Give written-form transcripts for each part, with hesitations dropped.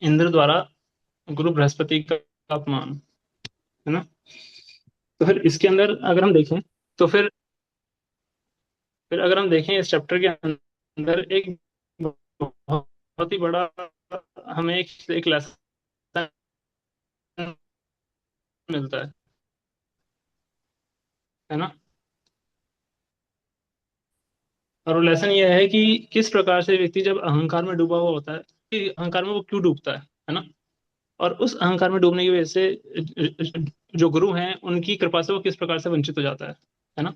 इंद्र द्वारा गुरु बृहस्पति का अपमान, है ना। तो फिर इसके अंदर अगर हम देखें, तो फिर अगर हम देखें इस चैप्टर के अंदर एक बहुत ही बड़ा हमें एक लेसन मिलता है ना। और वो लेसन ये है कि किस प्रकार से व्यक्ति जब अहंकार में डूबा हुआ होता है, कि अहंकार में वो क्यों डूबता है ना। और उस अहंकार में डूबने की वजह से जो गुरु हैं उनकी कृपा से वो किस प्रकार से वंचित हो जाता है ना।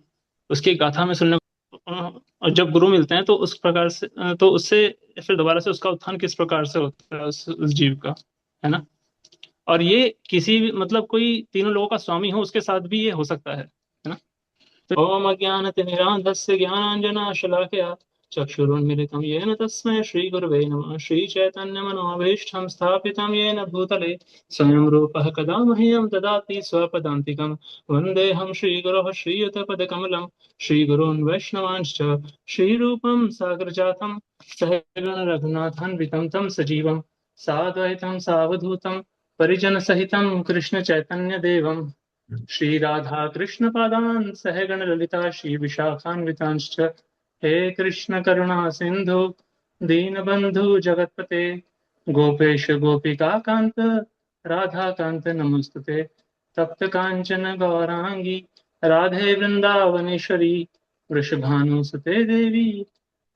उसकी गाथा में सुनने और जब गुरु मिलते हैं तो उस प्रकार से तो उससे फिर दोबारा से उसका उत्थान किस प्रकार से होता है उस जीव का, है ना। और ये किसी भी मतलब कोई तीनों लोगों का स्वामी हो उसके साथ भी ये हो सकता है ना। ओम अज्ञानतिमिरान्धस्य ज्ञानाञ्जनशलाकया चक्षुरुन्मिलितं येन तस्मै श्रीगुरवे नमः। श्रीचैतन्यमनोभीष्टं स्थापितं येन भूतले स्वयं रूपः कदा मह्यं ददाति स्वपदान्तिकं। वन्देऽहं श्रीगुरोः श्रीयुतपदकमलं श्रीगुरून् वैष्णवांश्च श्रीरूपं सागरजातं सहगण रघुनाथान्वितं तं सजीवं साद्वैतं सावधूतं परिजनसहितं कृष्णचैतन्यदेवं श्री राधा कृष्ण पादान सहगण ललिता श्री विशाखान्वितांश्च। हे कृष्ण करुणा सिंधु दीनबंधु जगतपते गोपेश गोपिका कांत राधा कांत नमस्तुते। तप्त कांचन गौरांगी राधे वृंदावनेश्वरी वृषभानुसुते देवी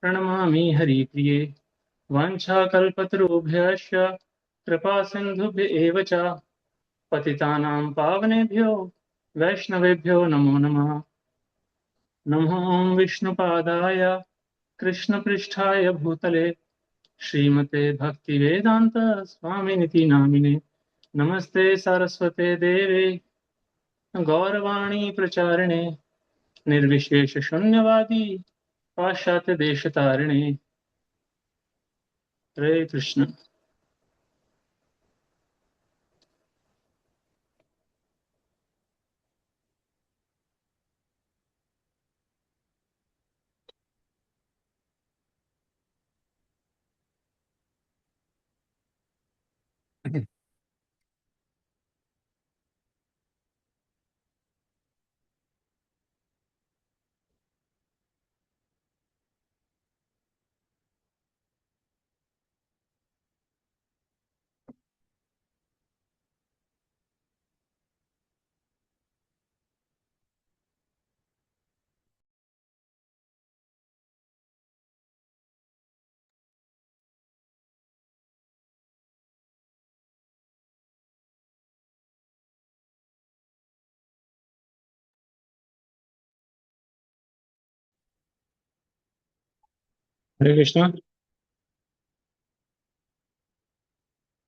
प्रणमामि हरिप्रिये। वाञ्छाकल्पतरुभ्यश्च कृपा सिन्धुभ्य एव च पतितानां पावनेभ्यो वैष्णवेभ्यो नमो नमः। नमो विष्णुपादाय कृष्णपृष्ठाय भूतले श्रीमते भक्तिवेदान्त स्वामिनिति नामिने। नमस्ते सारस्वते देवे गौरवाणी प्रचारिणे निर्विशेष शून्यवादी पाश्चात्य देशतारिणे। हरे कृष्ण। हरे कृष्ण।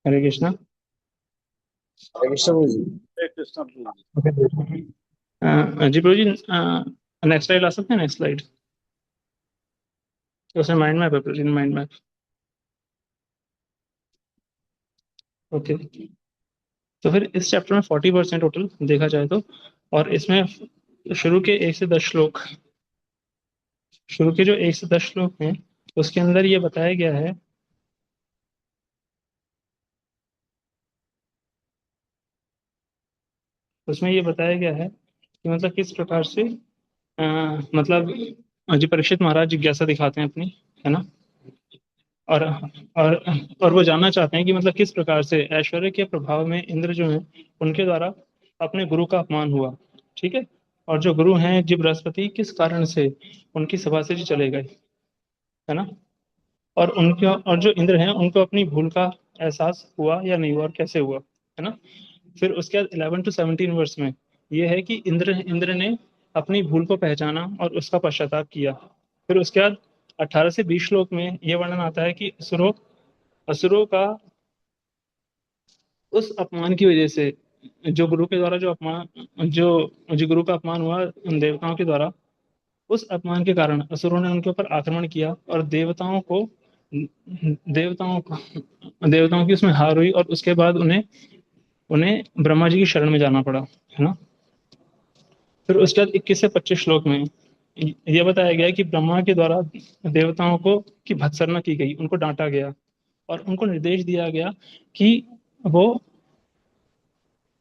हरे कृष्ण। हरे कृष्ण प्रभु जी। हरे कृष्ण प्रभु जी। जी प्रभु जी, नेक्स्ट स्लाइड ला सकते हैं, नेक्स्ट स्लाइड। उसमें माइंड मैप है प्रभु जी, माइंड मैप। ओके। तो फिर इस चैप्टर में 40% टोटल देखा जाए तो, और इसमें शुरू के 1 से 10 श्लोक, शुरू के जो 1 से 10 श्लोक हैं उसके अंदर ये बताया गया है, उसमें ये बताया गया है कि मतलब किस प्रकार से मतलब जी परीक्षित महाराज जिज्ञासा दिखाते हैं अपनी, है ना। और और और वो जानना चाहते हैं कि मतलब किस प्रकार से ऐश्वर्य के प्रभाव में इंद्र जो हैं उनके द्वारा अपने गुरु का अपमान हुआ, ठीक है। और जो गुरु हैं जी बृहस्पति किस कारण से उनकी सभा से जी चले गए, है ना। और उनके और जो इंद्र हैं उनको अपनी भूल का एहसास हुआ या नहीं हुआ और कैसे हुआ, है ना। फिर उसके बाद 11 to 17 वर्ष में ये है कि इंद्र इंद्र ने अपनी भूल को पहचाना और उसका पश्चाताप किया। फिर उसके बाद 18 से 20 श्लोक में ये वर्णन आता है कि असुरों असुरों का उस अपमान की वजह से, जो गुरु के द्वारा जो अपमान जो जो गुरु का अपमान हुआ उन देवताओं के द्वारा, उस अपमान के कारण असुरों ने उनके ऊपर आक्रमण किया और देवताओं की उसमें हार हुई और उसके बाद उन्हें उन्हें ब्रह्मा जी की शरण में जाना पड़ा, है ना। फिर उसके बाद 21 से 25 श्लोक में यह बताया गया कि ब्रह्मा के द्वारा देवताओं को की भत्सना की गई, उनको डांटा गया। और उनको निर्देश दिया गया कि वो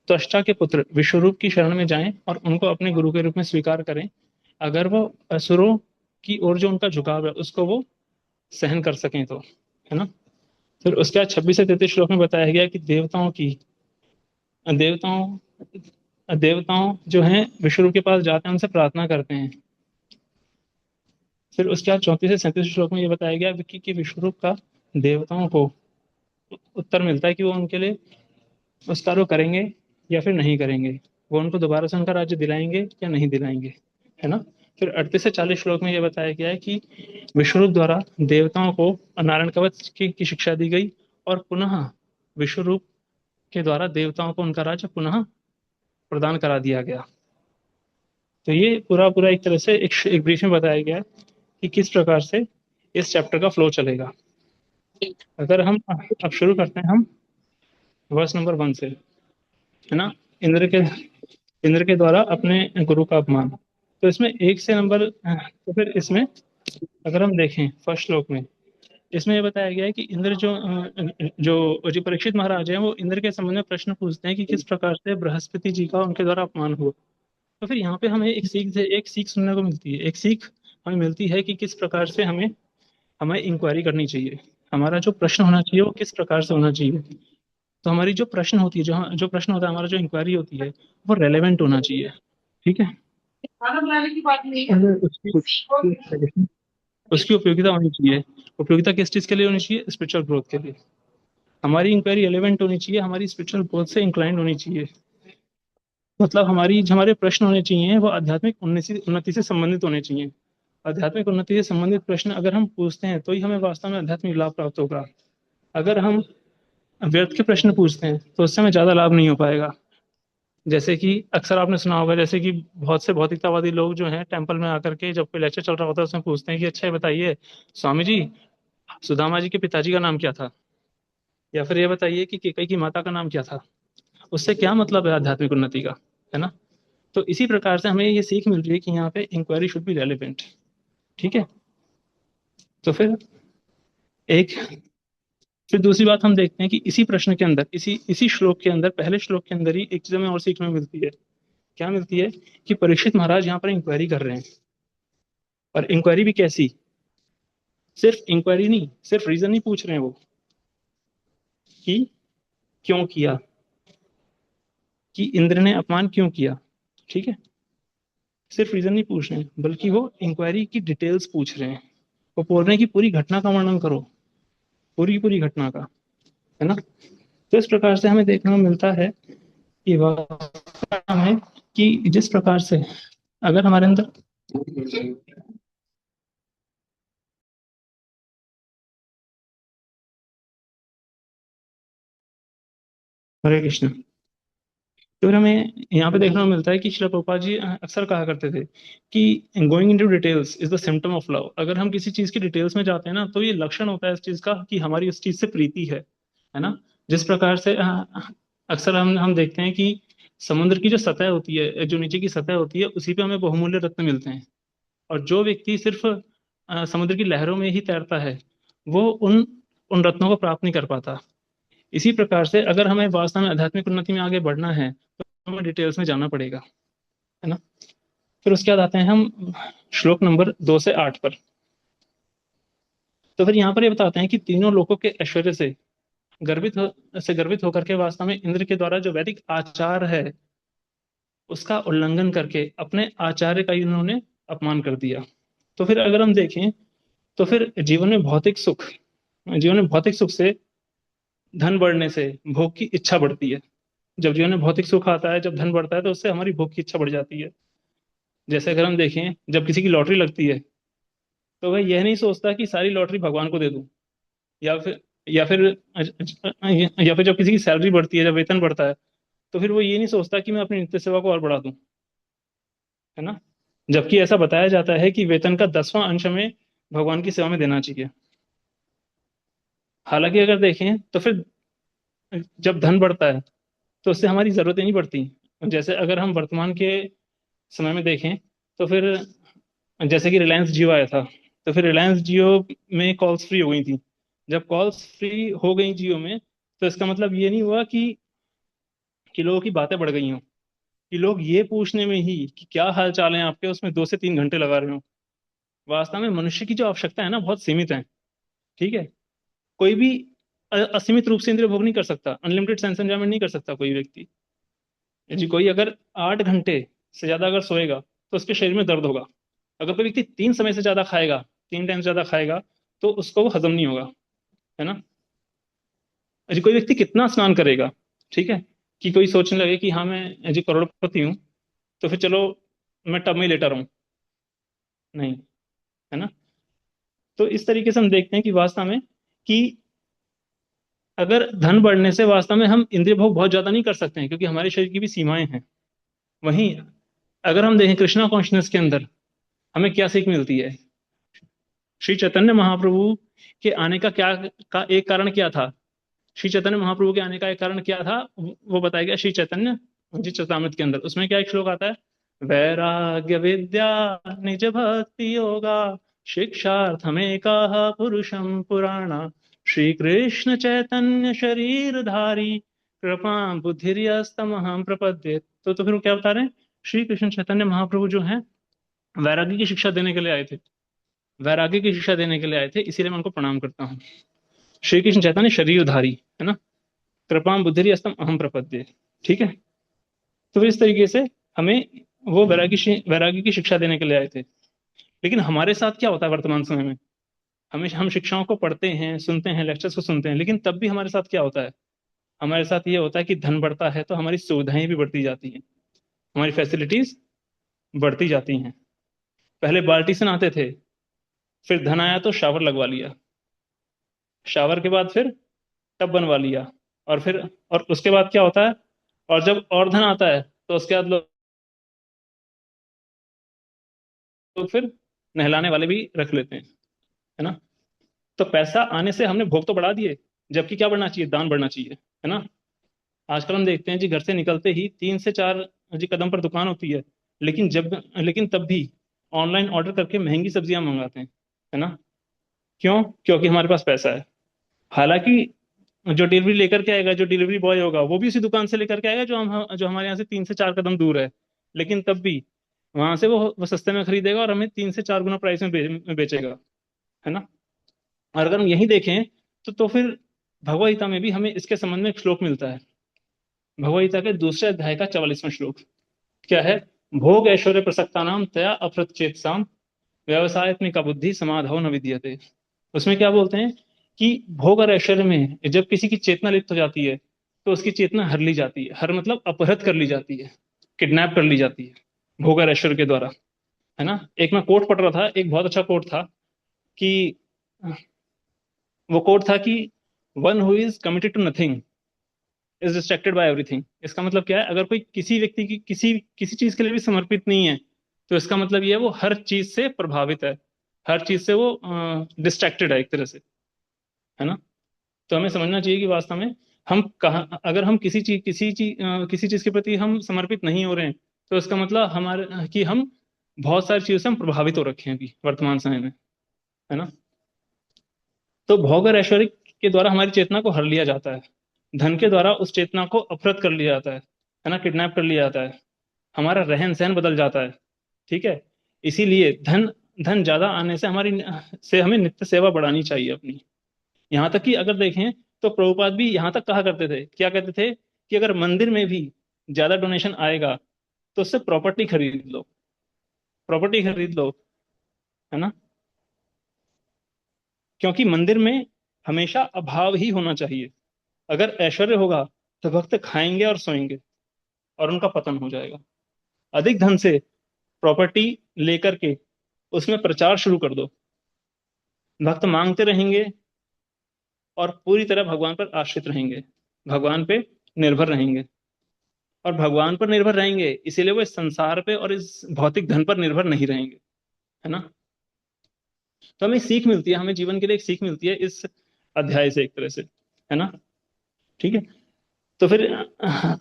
त्वष्टा के पुत्र विश्वरूप की शरण में जाएं और उनको अपने गुरु के रूप में स्वीकार करें, अगर वो असुरों की ओर जो उनका झुकाव है उसको वो सहन कर सकें तो, है ना। फिर उसके बाद 26 से 33 श्लोक में बताया गया कि देवताओं देवताओं जो हैं विश्वरूप के पास जाते हैं, उनसे प्रार्थना करते हैं। फिर उसके बाद 34 से 37 श्लोक में ये बताया गया कि विश्वरूप का देवताओं को उत्तर मिलता है कि वो उनके लिए उस कार्य को करेंगे या फिर नहीं करेंगे, वो उनको दोबारा से उनका राज्य दिलाएंगे या नहीं दिलाएंगे, है ना। फिर 38 से 40 श्लोक में ये बताया गया है कि विश्वरूप द्वारा देवताओं को नारायण कवच की शिक्षा दी गई और पुनः विश्वरूप के द्वारा देवताओं को उनका राज्य पुनः प्रदान करा दिया गया। तो ये पूरा पूरा एक तरह से एक ब्रीफ में बताया गया है कि किस प्रकार से इस चैप्टर का फ्लो चलेगा। अगर हम अब शुरू करते हैं हम वर्स नंबर 1 से, है ना। इंद्र के द्वारा अपने गुरु का अपमान। तो इसमें 1 से तो फिर इसमें अगर हम देखें फर्स्ट श्लोक में, इसमें ये बताया गया है कि इंद्र जो परीक्षित महाराज हैं वो इंद्र के संबंध में प्रश्न पूछते हैं कि किस प्रकार से बृहस्पति जी का उनके द्वारा अपमान हुआ। तो फिर यहाँ पे हमें एक सीख सुनने को मिलती है, एक सीख हमें मिलती है कि किस प्रकार से हमें हमें इंक्वायरी करनी चाहिए, हमारा जो प्रश्न होना चाहिए वो किस प्रकार से होना चाहिए। तो हमारी जो प्रश्न होती है, जो प्रश्न होता है, हमारा जो इंक्वायरी होती है वो रेलेवेंट होना चाहिए, ठीक है। अगर उसकी उपयोगिता होनी चाहिए। उपयोगिता किस चीज के लिए होनी चाहिए? स्पिरिचुअल ग्रोथ के लिए। हमारी इंक्वायरी रेलेवेंट होनी चाहिए, हमारी स्पिरिचुअल ग्रोथ से इंक्लाइंड होनी चाहिए। मतलब हमारे प्रश्न होने चाहिए वो आध्यात्मिक उन्नति से संबंधित होने चाहिए। आध्यात्मिक उन्नति से संबंधित प्रश्न अगर हम पूछते हैं तो ही हमें वास्तव में आध्यात्मिक लाभ प्राप्त होगा। अगर हम व्यर्थ के प्रश्न पूछते हैं तो उससे हमें ज्यादा लाभ नहीं हो पाएगा। जैसे कि अक्सर आपने सुना होगा, जैसे कि बहुत से भौतिकतावादी लोग जो हैं टेंपल में आकर के जब कोई लेक्चर चल रहा होता है उसमें पूछते हैं कि अच्छा ये बताइए स्वामी जी, सुदामा जी के पिताजी का नाम क्या था, या फिर ये बताइए कि केकई की माता का नाम क्या था। उससे क्या मतलब है आध्यात्मिक उन्नति का, है ना। तो इसी प्रकार से हमें ये सीख मिल रही है कि यहाँ पे इंक्वायरी शुड बी रेलिवेंट, ठीक है। तो एक फिर दूसरी बात हम देखते हैं कि इसी प्रश्न के अंदर, इसी इसी श्लोक के अंदर, पहले श्लोक के अंदर ही एक चीज हमें और सीखने में मिलती है। क्या मिलती है? कि परीक्षित महाराज यहाँ पर इंक्वायरी कर रहे हैं, और इंक्वायरी भी कैसी? सिर्फ इंक्वायरी नहीं, सिर्फ रीजन नहीं पूछ रहे हैं वो कि क्यों किया, कि इंद्र ने अपमान क्यों किया, ठीक है। सिर्फ रीजन नहीं पूछ रहे हैं बल्कि वो इंक्वायरी की डिटेल्स पूछ रहे हैं। वो बोल रहे हैं कि पूरी घटना का वर्णन करो, पूरी पूरी घटना का, है ना। तो इस प्रकार से हमें देखने को मिलता है कि वास्तव में कि जिस प्रकार से अगर हमारे अंदर हरे कृष्ण। तो फिर हमें यहाँ पे देखने को मिलता है कि श्रील प्रभुपाद जी अक्सर कहा करते थे कि going into details is the symptom of love. अगर हम किसी चीज की डिटेल्स में जाते हैं ना तो ये लक्षण होता है इस चीज का कि हमारी उस चीज से प्रीति है ना। जिस प्रकार से अक्सर हम देखते हैं कि समुद्र की जो सतह होती है, जो नीचे की सतह होती है, उसी पे हमें बहुमूल्य रत्न मिलते हैं। और जो व्यक्ति सिर्फ समुद्र की लहरों में ही तैरता है वो उन उन रत्नों को प्राप्त नहीं कर पाता। इसी प्रकार से अगर हमें वास्तव में आध्यात्मिक उन्नति में आगे बढ़ना है तो हमें डिटेल्स में जाना पड़ेगा, है ना। फिर उसके बाद आते हैं हम श्लोक नंबर 2 से 8 पर। तो फिर यहाँ पर ये बताते हैं कि तीनों लोगों के ऐश्वर्य से गर्वित होकर के वास्तव में इंद्र के द्वारा जो वैदिक आचार है उसका उल्लंघन करके अपने आचार्य का इन्होंने अपमान कर दिया। तो फिर अगर हम देखें तो फिर जीवन में भौतिक सुख से, धन बढ़ने से भोग की इच्छा बढ़ती है। जब जीवन में भौतिक सुख आता है, जब धन बढ़ता है, तो उससे हमारी भोग की इच्छा बढ़ जाती है। जैसे अगर हम देखें जब किसी की लॉटरी लगती है तो वह यह नहीं सोचता कि सारी लॉटरी भगवान को दे दूं, या फिर या फिर या फिर जब किसी की सैलरी बढ़ती है, जब वेतन बढ़ता है, तो फिर वो ये नहीं सोचता कि मैं अपनी नित्य सेवा को और बढ़ा दूं, है ना। जबकि ऐसा बताया जाता है कि वेतन का 10वां अंश हमें भगवान की सेवा में देना चाहिए। हालांकि अगर देखें तो फिर जब धन बढ़ता है तो उससे हमारी जरूरतें नहीं बढ़ती। जैसे अगर हम वर्तमान के समय में देखें तो फिर जैसे कि रिलायंस जियो आया था, तो फिर रिलायंस जियो में कॉल्स फ्री हो गई थी। जब कॉल्स फ्री हो गई जियो में, तो इसका मतलब ये नहीं हुआ कि लोगों की बातें बढ़ गई हों, कि लोग ये पूछने में ही कि क्या हाल चाल है आपके, उसमें 2 से 3 घंटे लगा रहे हो। वास्तव में मनुष्य की जो आवश्यकता है ना, बहुत सीमित है। ठीक है। कोई भी असीमित रूप से इंद्रिय भोग नहीं कर सकता, अनलिमिटेड सेंस एंजॉयमेंट नहीं कर सकता कोई व्यक्ति। जी, कोई अगर 8 घंटे से ज्यादा अगर सोएगा तो उसके शरीर में दर्द होगा। अगर कोई व्यक्ति 3 समय से ज्यादा खाएगा, 3 टाइम से ज्यादा खाएगा, तो उसको वो हजम नहीं होगा। है ना। जी, कोई व्यक्ति कितना स्नान करेगा। ठीक है। कि कोई सोचने लगे कि हाँ मैं जी करोड़पति हूँ, तो फिर चलो मैं टब में ही लेटा रहूं। नहीं। है ना। तो इस तरीके से हम देखते हैं कि वास्तव में कि अगर धन बढ़ने से वास्तव में हम इंद्रिय भोग बहुत ज्यादा नहीं कर सकते हैं, क्योंकि हमारे शरीर की भी सीमाएं हैं। वहीं अगर हम देखें कृष्णा कॉन्शियसनेस के अंदर हमें क्या सीख मिलती है। श्री चैतन्य महाप्रभु के आने का क्या का एक कारण क्या था। श्री चैतन्य महाप्रभु के आने का एक कारण क्या था, वो बताया गया श्री चैतन्य जी चरितामृत के अंदर। उसमें क्या एक श्लोक आता है, वैराग्य विद्या निज भक्ति योगा शिक्षार्थमेकाः पुरुषं पुराणा श्री कृष्ण चैतन्य शरीरधारी कृपा बुद्धिर्यस्तमहं प्रपद्ये। तो फिर वो क्या बता रहे हैं, श्री कृष्ण चैतन्य महाप्रभु जो हैं वैराग्य की शिक्षा देने के लिए आए थे। वैराग्य की शिक्षा देने के लिए आए थे, इसीलिए मैं उनको प्रणाम करता हूँ। श्री कृष्ण चैतन्य शरीरधारी, है ना। कृपा बुद्धि अस्तम अहम प्रपद्ये। ठीक है। तो इस तरीके से हमें वो वैराग्य की शिक्षा देने के लिए आए थे। लेकिन हमारे साथ क्या होता है वर्तमान समय में, हमें हम शिक्षाओं को पढ़ते हैं, सुनते हैं, लेक्चर्स को सुनते हैं, लेकिन तब भी हमारे साथ क्या होता है, हमारे साथ ये होता है कि धन बढ़ता है तो हमारी सुविधाएं भी बढ़ती जाती हैं, हमारी फैसिलिटीज बढ़ती जाती हैं। पहले बाल्टी से नहाते थे, फिर धन आया तो शावर लगवा लिया, शावर के बाद फिर टब बनवा लिया, और फिर और उसके बाद क्या होता है, और जब और धन आता है तो उसके बाद लोग फिर नहलाने वाले भी रख लेते हैं। है ना। तो पैसा आने से हमने भोग तो बढ़ा दिए, जबकि क्या बढ़ना चाहिए, दान बढ़ना चाहिए। है ना। आजकल हम देखते हैं जी, घर से निकलते ही 3 से 4 जी कदम पर दुकान होती है, लेकिन तब भी ऑनलाइन ऑर्डर करके महंगी सब्जियां मंगाते हैं। है ना। क्यों? क्योंकि हमारे पास पैसा है। हालांकि जो डिलीवरी लेकर के आएगा, जो डिलीवरी बॉय होगा, वो भी उसी दुकान से लेकर के आएगा जो हमारे यहाँ से 3 से 4 कदम दूर है। लेकिन तब भी वहां से वो सस्ते में खरीदेगा और हमें 3 से 4 गुना प्राइस में बेचेगा। है ना। और अगर हम यही देखें तो फिर भगवद गीता में भी हमें इसके संबंध में एक श्लोक मिलता है। भगवद गीता के दूसरे अध्याय का 44वां श्लोक क्या है, भोग ऐश्वर्य प्रसक्ता नाम तया अप्रत चेतसाम व्यवसायत्मिका बुद्धि समाधौ न विद्यते। उसमें क्या बोलते हैं कि भोग और ऐश्वर्य में जब किसी की चेतना लिप्त हो जाती है, तो उसकी चेतना हर ली जाती है, हर मतलब अपहृत कर ली जाती है, किडनैप कर ली जाती है भोग और ऐश्वर्य के द्वारा। है ना। एक मैं कोट पढ़ रहा था, एक बहुत अच्छा कोट था कि वो कोट था कि one who is committed to nothing is distracted by everything. इसका मतलब क्या है, अगर कोई किसी व्यक्ति की किसी किसी चीज के लिए भी समर्पित नहीं है, तो इसका मतलब ये है वो हर चीज से प्रभावित है, हर चीज से वो डिस्ट्रैक्टेड है एक तरह से। है ना। तो हमें समझना चाहिए कि वास्तव में हम कहाँ, अगर हम किसी चीज के प्रति हम समर्पित नहीं हो रहे हैं, तो इसका मतलब हमारे कि हम बहुत सारी चीजों से हम प्रभावित हो रखे हैं अभी वर्तमान समय में। है ना। तो भोग और ऐश्वर्य के द्वारा हमारी चेतना को हर लिया जाता है, धन के द्वारा उस चेतना को अपहृत कर लिया जाता है। है ना, किडनैप कर लिया जाता है, हमारा रहन सहन बदल जाता है। ठीक है। इसीलिए धन धन ज्यादा आने से हमें नित्य सेवा बढ़ानी चाहिए अपनी। यहाँ तक कि अगर देखें तो प्रभुपाद भी यहाँ तक कहा करते थे, क्या कहते थे, कि अगर मंदिर में भी ज्यादा डोनेशन आएगा तो उससे प्रॉपर्टी खरीद लो, प्रॉपर्टी खरीद लो। है ना। क्योंकि मंदिर में हमेशा अभाव ही होना चाहिए। अगर ऐश्वर्य होगा तो भक्त खाएंगे और सोएंगे, और उनका पतन हो जाएगा। अधिक धन से प्रॉपर्टी लेकर के उसमें प्रचार शुरू कर दो, भक्त मांगते रहेंगे और पूरी तरह भगवान पर आश्रित रहेंगे, भगवान पे निर्भर रहेंगे। और भगवान पर निर्भर रहेंगे इसीलिए वो इस संसार पे और इस भौतिक धन पर निर्भर नहीं रहेंगे। है ना। तो हमें सीख मिलती है, हमें जीवन के लिए एक सीख मिलती है इस अध्याय से एक तरह से। है ना। ठीक है। तो फिर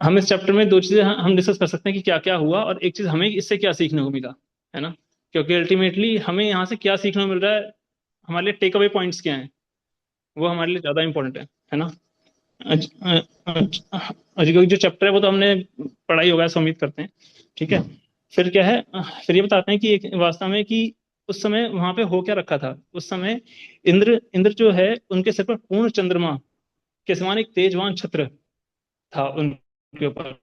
हम इस चैप्टर में 2 चीजें हम डिस्कस कर सकते हैं कि क्या क्या हुआ और एक चीज हमें इससे क्या सीखने को मिला। है ना। क्योंकि अल्टीमेटली हमें यहाँ से क्या सीखने को मिल रहा है, हमारे लिए टेक अवे पॉइंट्स क्या हैं। वो हमारे लिए ज्यादा इंपॉर्टेंट है ना। आज आज आज जो चैप्टर है वो तो हमने पढ़ाई होगा ऐसा उम्मीद करते हैं। ठीक है। फिर क्या है, फिर ये बताते हैं कि एक वास्तव में कि उस समय वहां पे हो क्या रखा था उस समय। इंद्र इंद्र जो है उनके सिर पर पूर्ण चंद्रमा के समान एक तेजवान छत्र था उनके ऊपर।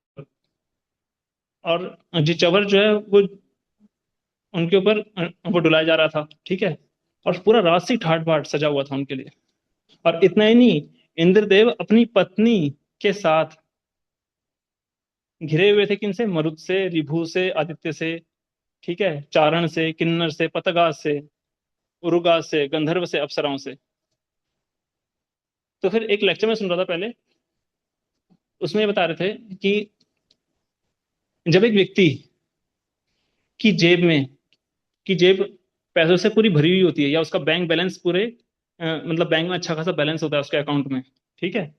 और जी चवर जो है वो उनके ऊपर वो डुलाया जा रहा था। ठीक है। और पूरा राजसी ठाट बाट सजा हुआ था उनके लिए। और इतना ही नहीं, इंद्रदेव अपनी पत्नी के साथ घिरे हुए थे किनसे, मरुत से, रिभु से, आदित्य से, ठीक है, चारण से, किन्नर से, पतगास से, उरुगास से, गंधर्व से, अप्सराओं से। तो फिर एक लेक्चर में सुन रहा था पहले, उसमें ये बता रहे थे कि जब एक व्यक्ति की जेब में की जेब पैसों से पूरी भरी हुई होती है, या उसका बैंक बैलेंस पूरे मतलब बैंक में अच्छा खासा बैलेंस होता है उसके अकाउंट में। ठीक है।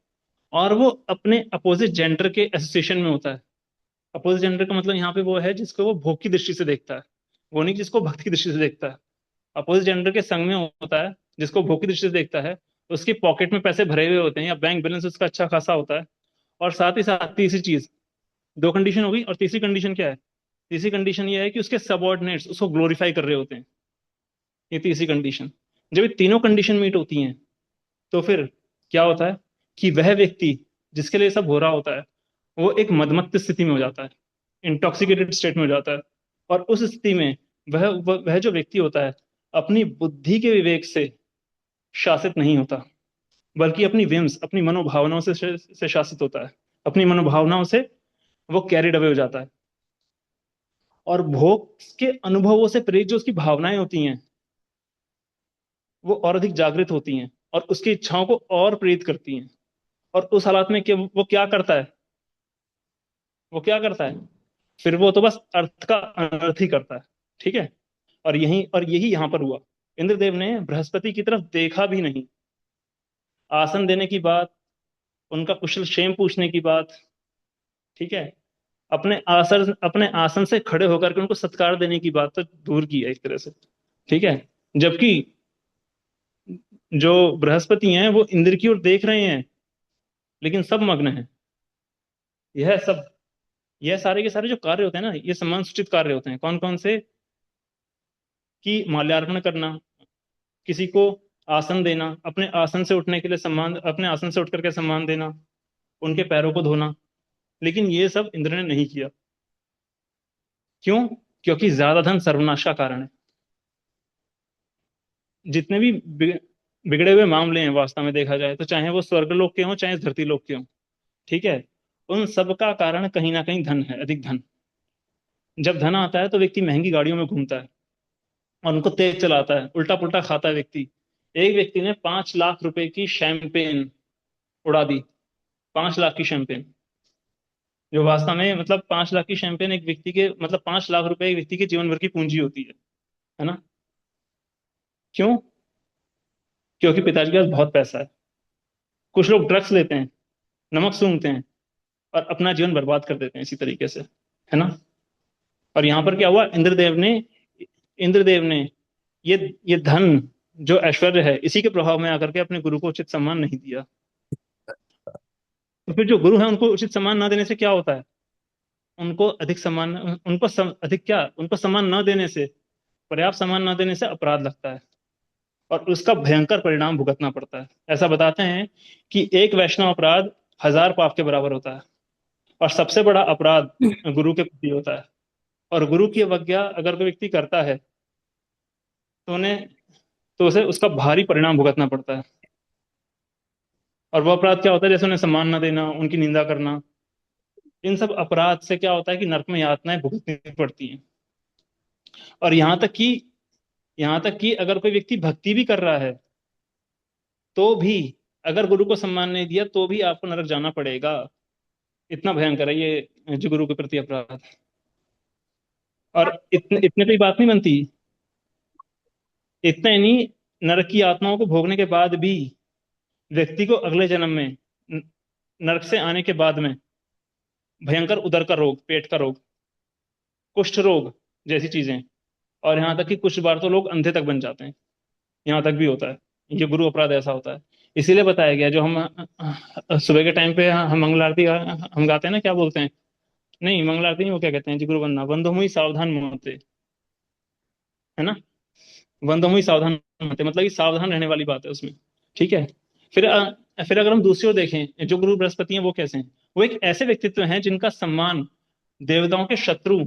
और वो अपने अपोजिट जेंडर के एसोसिएशन में होता है। अपोजिट जेंडर का मतलब यहाँ पे वो है जिसको वो भोग की दृष्टि से देखता है, वो नहीं जिसको भक्ति की दृष्टि से देखता है। अपोजिट जेंडर के संग में होता है जिसको भोग की दृष्टि से देखता है। उसकी पॉकेट में पैसे भरे हुए होते हैं, या बैंक बैलेंस उसका अच्छा खासा होता है। और साथ ही साथ तीसरी चीज, दो कंडीशन हो गई, और तीसरी कंडीशन क्या है? तीसरी कंडीशन ये है कि उसके सबऑर्डिनेट्स उसको ग्लोरीफाई कर रहे होते हैं। ये तीसरी कंडीशन। जब ये तीनों कंडीशन मीट होती हैं, तो फिर क्या होता है कि वह व्यक्ति जिसके लिए सब हो रहा होता है, वो एक मदमत्त स्थिति में हो जाता है, इंटॉक्सिकेटेड स्टेट में हो जाता है। और उस स्थिति में वह जो व्यक्ति होता है, अपनी बुद्धि के विवेक से शासित नहीं होता, बल्कि अपनी विम्स, अपनी मनोभावनाओं से शासित होता है। अपनी मनोभावनाओं से वो कैरिड अवे हो जाता है। और भोग के अनुभवों से प्रेरित जो उसकी भावनाएं होती हैं, वो और अधिक जागृत होती हैं और उसकी इच्छाओं को और प्रेरित करती हैं। और उस हालात में वो क्या करता है? वो क्या करता है? फिर वो तो बस अर्थ का अनर्थ ही करता है। ठीक है। और यही यहां पर हुआ। इंद्रदेव ने बृहस्पति की तरफ देखा भी नहीं। आसन देने की बात, उनका कुशल क्षेम पूछने की बात, ठीक है, अपने आसन से खड़े होकर के उनको सत्कार देने की बात तो दूर की है एक तरह से। ठीक है। जबकि जो बृहस्पति हैं वो इंद्र की ओर देख रहे हैं, लेकिन सब मग्न हैं। यह सब यह सारे के सारे जो कार्य होते हैं ना, ये सम्मान सूचित कार्य होते हैं। कौन कौन से? कि माल्यार्पण करना, किसी को आसन देना, अपने आसन से उठने के लिए सम्मान, अपने आसन से उठ करके सम्मान देना, उनके पैरों को धोना। लेकिन ये सब इंद्र ने नहीं किया। क्यों? क्योंकि ज्यादा धन सर्वनाश का कारण है। जितने भी बिगड़े हुए मामले हैं वास्तव में देखा जाए, तो चाहे वो स्वर्गलोक के हों चाहे धरती लोक के हों, ठीक है, उन सब का कारण कहीं ना कहीं धन है, अधिक धन। जब धन आता है तो व्यक्ति महंगी गाड़ियों में घूमता है और उनको तेज चलाता है, उल्टा पुल्टा खाता है व्यक्ति। एक व्यक्ति ने 5 लाख रुपए की शैंपेन उड़ा दी। 5 लाख की शैंपेन, जो वास्तव में मतलब 5 लाख की शैंपेन एक व्यक्ति के मतलब 5 लाख रुपए एक व्यक्ति के जीवन भर की पूंजी होती है ना। क्यों? क्योंकि पिताजी के पास बहुत पैसा है। कुछ लोग ड्रग्स लेते हैं, नमक सूंघते हैं, और अपना जीवन बर्बाद कर देते हैं इसी तरीके से, है ना। और यहाँ पर क्या हुआ, इंद्रदेव ने ये धन, जो ऐश्वर्य है, इसी के प्रभाव में आकर के अपने गुरु को उचित सम्मान नहीं दिया। तो फिर जो गुरु है उनको उचित सम्मान न देने से क्या होता है? उनको अधिक सम्मान, अधिक क्या, उनको सम्मान न देने से, पर्याप्त सम्मान न देने से अपराध लगता है, और उसका भयंकर परिणाम भुगतना पड़ता है। ऐसा बताते हैं कि एक वैष्णव अपराध 1000 पाप के बराबर होता है। और सबसे बड़ा अपराध गुरु के प्रति होता है। और गुरु की अवज्ञा अगर कोई व्यक्ति करता है, तो उसे उसका भारी परिणाम भुगतना पड़ता है। और वो अपराध क्या होता है? जैसे उन्हें सम्मान न देना, उनकी निंदा करना। इन सब अपराध से क्या होता है कि नरक में यातनाएं भुगतनी पड़ती हैं। और यहाँ तक कि अगर कोई व्यक्ति भक्ति भी कर रहा है, तो भी अगर गुरु को सम्मान नहीं दिया तो भी आपको नरक जाना पड़ेगा। इतना भयंकर है ये जो गुरु के प्रति अपराध। और इतने इतने पे ही बात नहीं बनती। इतना ही नहीं, नरक की आत्माओं को भोगने के बाद भी व्यक्ति को अगले जन्म में, न- नरक से आने के बाद में, भयंकर उदर का रोग, पेट का रोग, कुष्ठ रोग जैसी चीजें। और यहाँ तक कि कुछ बार तो लोग अंधे तक बन जाते हैं। यहाँ तक भी होता है। ये गुरु अपराध ऐसा होता है। इसीलिए बताया गया, जो हम सुबह के टाइम पे हम मंगल आरती हम गाते हैं ना, क्या बोलते हैं? नहीं, मंगल आरती नहीं, वो क्या कहते हैं जी, गुरु वंदना, वंदो मुई सावधान मोते, है ना? वंदो मुई सावधान मोते मतलब कि सावधान रहने वाली बात है उसमें। ठीक है। फिर फिर अगर हम दूसरी ओर देखें, जो गुरु बृहस्पति हैं वो कैसे हैं? वो एक ऐसे व्यक्तित्व हैं जिनका सम्मान देवताओं के शत्रु,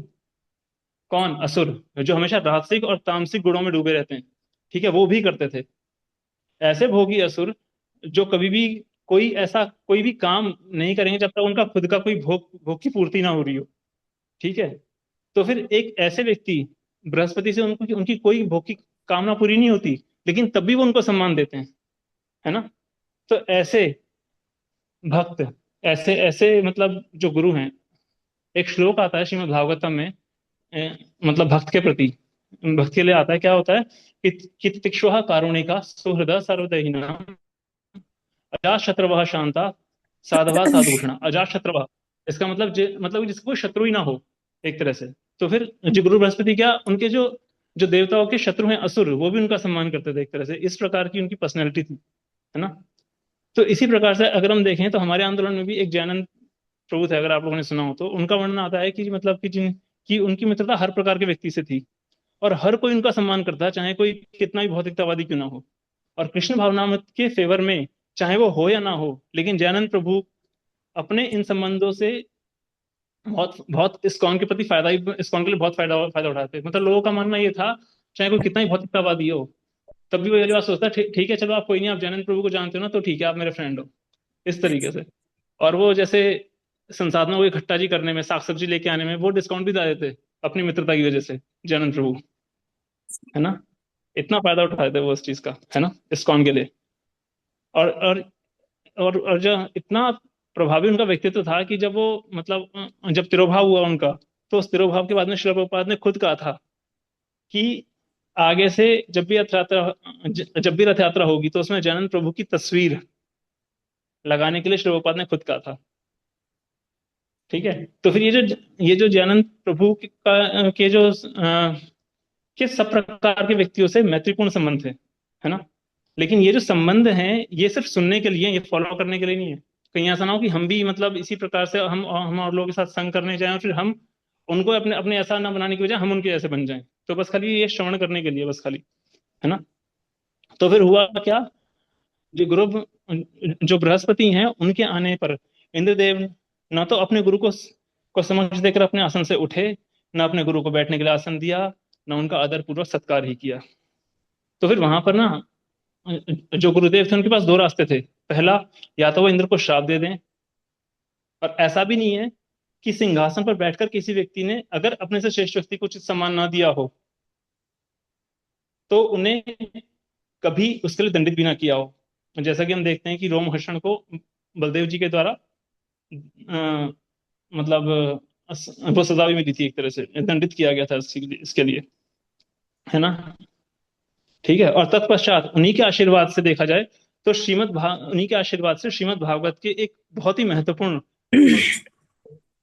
कौन? असुर, जो हमेशा राजसिक और तामसिक गुणों में डूबे रहते हैं, ठीक है, वो भी करते थे। ऐसे भोगी असुर जो कभी भी कोई भी काम नहीं करेंगे जब तक उनका खुद का कोई भोग भोग की पूर्ति ना हो रही हो। ठीक है। तो फिर एक ऐसे व्यक्ति, बृहस्पति से उनको उनकी कोई भोग की कामना पूरी नहीं होती, लेकिन तब भी वो उनको सम्मान देते हैं, है ना? तो ऐसे भक्त, ऐसे ऐसे मतलब जो गुरु हैं, एक श्लोक आता है श्रीमद् भागवतम में, मतलब भक्त के प्रति, भक्त के लिए आता है, क्या होता है कि तितिक्षुः कारुणिका सुहृदा सर्वदयिना अजात शत्रवः शांता साधवा साधुभूषणा। अजात शत्रवः, इसका मतलब मतलब जिसका कोई शत्रु ही ना हो, एक तरह से। तो फिर जो गुरु बृहस्पति, क्या उनके जो जो देवताओं के शत्रु हैं असुर, वो भी उनका सम्मान करते थे एक तरह से, इस प्रकार की उनकी पर्सनैलिटी थी, है ना? तो इसी प्रकार से अगर हम देखें तो हमारे आंदोलन में भी एक जैनन प्रभु थे, अगर आप लोगों ने सुना हो तो, उनका वर्णन आता है कि मतलब कि जिन की उनकी मित्रता हर प्रकार के व्यक्ति से थी, और हर कोई उनका सम्मान करता है, चाहे कोई कितना भी भौतिकतावादी क्यों ना हो। और कृष्ण भावनामृत के फेवर में, चाहे वो हो या ना हो, लेकिन जैनंद प्रभु अपने इन संबंधों से बहुत बहुत इस्कॉन के प्रति फायदा ही, इस्कॉन के लिए बहुत फायदा फायदा उठाते थे। मतलब लोगों का मानना ये था, चाहे कोई कितना ही भौतिकतावादी हो, तब भी वो ये बात सोचता, ठीक है, चलो आप कोई नहीं, आप जैनंद प्रभु को जानते हो ना, तो ठीक है, आप मेरे फ्रेंड हो, इस तरीके से। और वो जैसे संसाधनों को इकट्ठा जी करने में, साग सब्जी लेके आने में, वो डिस्काउंट भी दे देते अपनी मित्रता की वजह से, जैनंद प्रभु, है ना? इतना फायदा उठाते थे वो उस चीज का, है ना, इस्कॉन के लिए। और और जो इतना प्रभावी उनका व्यक्तित्व था कि जब वो मतलब जब तिरोभाव हुआ उनका, तो उस तिरोभाव के बाद में श्रील प्रभुपाद ने खुद कहा था कि आगे से जब भी रथ यात्रा होगी तो उसमें जैनंद प्रभु की तस्वीर लगाने के लिए श्रील प्रभुपाद ने खुद कहा था। ठीक है। तो फिर ये जो जैनंद प्रभु के जो के सब प्रकार के व्यक्तियों से मैत्रीपूर्ण संबंध थे, है ना? लेकिन ये जो संबंध हैं, ये सिर्फ सुनने के लिए, ये फॉलो करने के लिए नहीं है। कहीं ऐसा ना हो कि हम भी मतलब इसी प्रकार से हम और लोगों के साथ संग करने जाएं, और फिर हम उनको अपने अपने ऐसा ना बनाने की बजाय हम उनके जैसे बन जाएं, तो बस खाली ये श्रवण करने के लिए, बस खाली, है ना? तो फिर हुआ क्या, जो गुरु जो बृहस्पति हैं, उनके आने पर इंद्रदेव न तो अपने गुरु को समक्ष देकर अपने आसन से उठे, न अपने गुरु को बैठने के लिए आसन दिया, न उनका आदर पूर्वक सत्कार ही किया। तो फिर वहां पर ना, जो गुरुदेव थे उनके पास दो रास्ते थे। पहला, या तो वो इंद्र को श्राप दे दें, और ऐसा भी नहीं है कि सिंहासन पर बैठकर किसी व्यक्ति ने अगर अपने से श्रेष्ठ व्यक्ति को उचित सम्मान ना दिया हो, तो उन्हें कभी उसके लिए दंडित भी ना किया हो। जैसा कि हम देखते हैं कि रोमहर्षण को बलदेव जी के द्वारा मतलब वो सजा भी मिली थी, एक तरह से दंडित किया गया था इसके लिए, है ना? ठीक है। और तत्पश्चात उन्हीं के आशीर्वाद से देखा जाए तो उन्हीं के आशीर्वाद से श्रीमद् भागवत के एक बहुत ही महत्वपूर्ण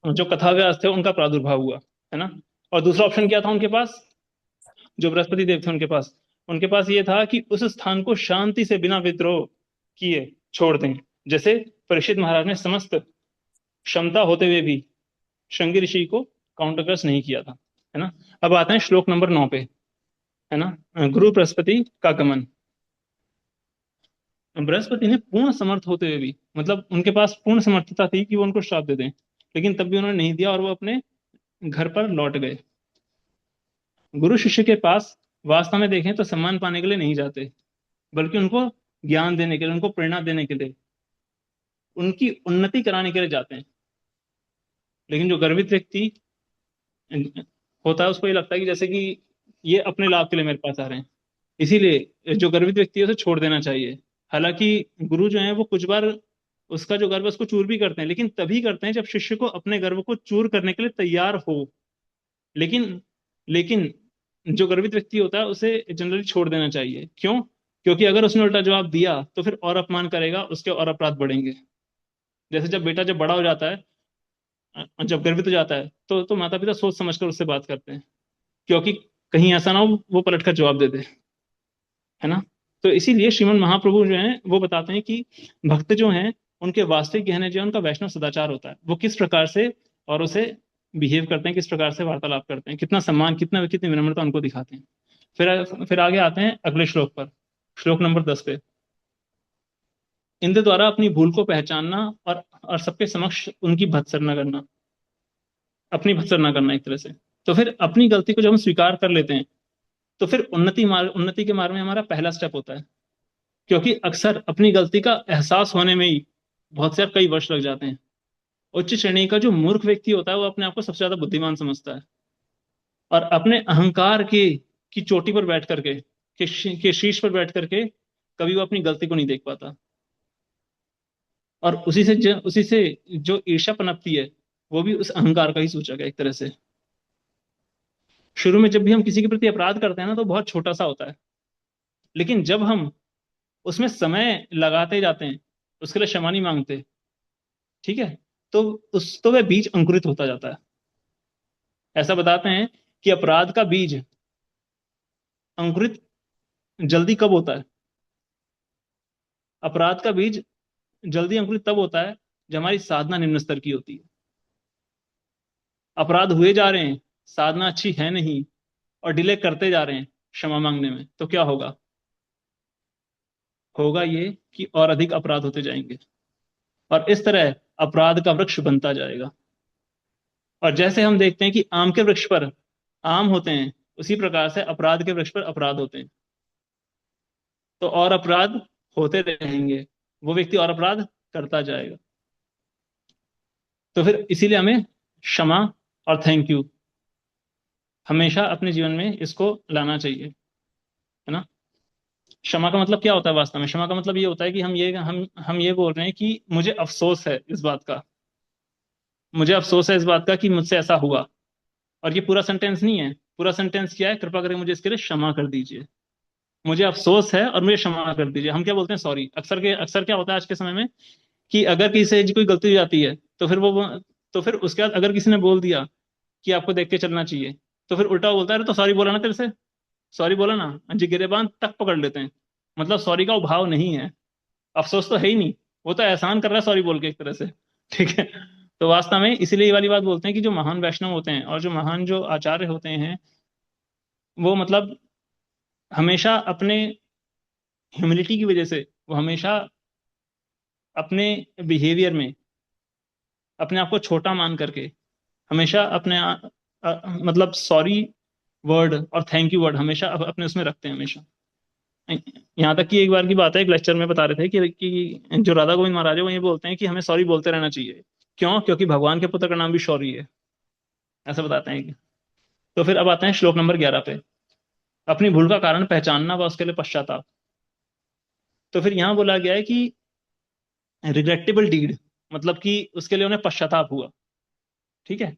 जो कथा व्यास थे उनका प्रादुर्भाव हुआ, है ना? और दूसरा ऑप्शन क्या था उनके पास, जो बृहस्पति देव थे उनके पास ये था कि उस स्थान को शांति से बिना विद्रोह किए छोड़ दें। जैसे परीक्षित महाराज ने समस्त क्षमता होते हुए भी श्रृंगी ऋषि को काउंटरक्रस नहीं किया था, है ना? अब आते हैं श्लोक नंबर 9 पे, है ना? गुरु बृहस्पति का गमन। बृहस्पति ने पूर्ण समर्थ होते हुए भी, मतलब उनके पास पूर्ण समर्थता थी कि वो उनको श्राप दे दें, लेकिन तब भी उन्होंने नहीं दिया, और वो अपने घर पर लौट गए। गुरु शिष्य के पास वास्तव में देखें तो सम्मान पाने के लिए नहीं जाते, बल्कि उनको ज्ञान देने के लिए, उनको प्रेरणा देने के लिए, उनकी उन्नति कराने के लिए जाते हैं। लेकिन जो गर्वित व्यक्ति होता है, उसको ये लगता है कि जैसे कि ये अपने लाभ के लिए मेरे पास आ रहे हैं, इसीलिए जो गर्वित व्यक्ति है उसे छोड़ देना चाहिए। हालांकि गुरु जो है वो कुछ बार उसका जो गर्व है उसको चूर भी करते हैं, लेकिन तभी करते हैं जब शिष्य को अपने गर्व को चूर करने के लिए तैयार हो। लेकिन लेकिन जो गर्वित व्यक्ति होता है उसे जनरली छोड़ देना चाहिए। क्यों? क्योंकि अगर उसने उल्टा जवाब दिया तो फिर और अपमान करेगा, उसके और अपराध बढ़ेंगे। जैसे जब बेटा जब बड़ा हो जाता है, जब गर्वित हो जाता है, तो माता पिता सोच समझकर उससे बात करते हैं, क्योंकि कहीं ऐसा ना हो वो पलट कर जवाब दे दे, है ना? तो इसीलिए श्रीमद् महाप्रभु जो हैं वो बताते हैं कि भक्त जो हैं उनके वास्तविक गहने जो है उनका वैष्णव सदाचार होता है, वो किस प्रकार से और उसे बिहेव करते हैं, किस प्रकार से वार्तालाप करते हैं, कितना सम्मान, कितनी विनम्रता उनको दिखाते हैं। फिर आगे आते हैं अगले श्लोक पर, श्लोक नंबर 10 पे। इंद्र द्वारा अपनी भूल को पहचानना और सबके समक्ष उनकी भत्सना करना, अपनी भत्सना करना एक तरह से। तो फिर अपनी गलती को जब हम स्वीकार कर लेते हैं तो फिर उन्नति के मार्ग में हमारा पहला स्टेप होता है। क्योंकि अक्सर अपनी गलती का एहसास होने में ही बहुत से कई वर्ष लग जाते हैं। उच्च श्रेणी का जो मूर्ख व्यक्ति होता है वो अपने आप को सबसे ज्यादा बुद्धिमान समझता है, और अपने अहंकार की चोटी पर बैठ करके, के शीर्ष पर बैठ करके कभी वो अपनी गलती को नहीं देख पाता। और उसी से जो ईर्ष्या पनपती है वो भी उस अहंकार का ही सूचक है एक तरह से। शुरू में जब भी हम किसी के प्रति अपराध करते हैं ना तो बहुत छोटा सा होता है, लेकिन जब हम उसमें समय लगाते जाते हैं, उसके लिए क्षमा नहीं मांगते, ठीक है, तो वह बीज अंकुरित होता जाता है। ऐसा बताते हैं कि अपराध का बीज अंकुरित जल्दी कब होता है? अपराध का बीज जल्दी अंकुरित तब होता है जब हमारी साधना निम्न स्तर की होती है। अपराध हुए जा रहे हैं, साधना अच्छी है नहीं, और डिले करते जा रहे हैं क्षमा मांगने में, तो क्या होगा? होगा ये कि और अधिक अपराध होते जाएंगे, और इस तरह अपराध का वृक्ष बनता जाएगा। और जैसे हम देखते हैं कि आम के वृक्ष पर आम होते हैं, उसी प्रकार से अपराध के वृक्ष पर अपराध होते हैं। तो और अपराध होते रहेंगे, वो व्यक्ति और अपराध करता जाएगा। तो फिर इसीलिए हमें क्षमा और थैंक यू हमेशा अपने जीवन में इसको लाना चाहिए, है ना। क्षमा का मतलब क्या होता है? वास्तव में क्षमा का मतलब ये होता है कि हम ये बोल रहे हैं कि मुझे अफसोस है इस बात का, मुझे अफसोस है इस बात का कि मुझसे ऐसा हुआ। और ये पूरा सेंटेंस नहीं है, पूरा सेंटेंस क्या है? कृपा करके मुझे इसके लिए क्षमा कर दीजिए, मुझे अफसोस है और मुझे क्षमा कर दीजिए। हम क्या बोलते हैं? सॉरी। अक्सर क्या होता है आज के समय में कि अगर किसी से कोई गलती हो जाती है तो फिर उसके बाद अगर किसी ने बोल दिया कि आपको देख के चलना चाहिए, तो फिर उल्टा बोलता है, अरे तो सॉरी बोला ना तेरे से, सॉरी बोला ना, जिगरेबान तक पकड़ लेते हैं। मतलब सॉरी का भाव नहीं है, अफसोस तो है ही नहीं, वो तो एहसान कर रहा है सॉरी बोल के एक तरह से, ठीक है। तो वास्तव में इसीलिए ये वाली बात बोलते हैं कि जो महान वैष्णव होते हैं और जो महान जो आचार्य होते हैं, वो मतलब हमेशा अपने ह्यूमिलिटी की वजह से वो हमेशा अपने बिहेवियर में अपने आप को छोटा मान करके हमेशा मतलब सॉरी वर्ड और थैंक यू वर्ड हमेशा अपने उसमें रखते हैं हमेशा। यहाँ तक कि एक बार की बात है, एक लेक्चर में बता रहे थे कि जो राधा गोविंद महाराज है वो ये बोलते हैं कि हमें सॉरी बोलते रहना चाहिए। क्यों? क्योंकि भगवान के पुत्र का नाम भी शौरी है, ऐसा बताते हैं। तो फिर अब आते हैं श्लोक नंबर 11 पे, अपनी भूल का कारण पहचानना व उसके लिए पश्चाताप। तो फिर यहाँ बोला गया है कि रिग्रेटेबल डीड, मतलब कि उसके लिए उन्हें पश्चाताप हुआ, ठीक है,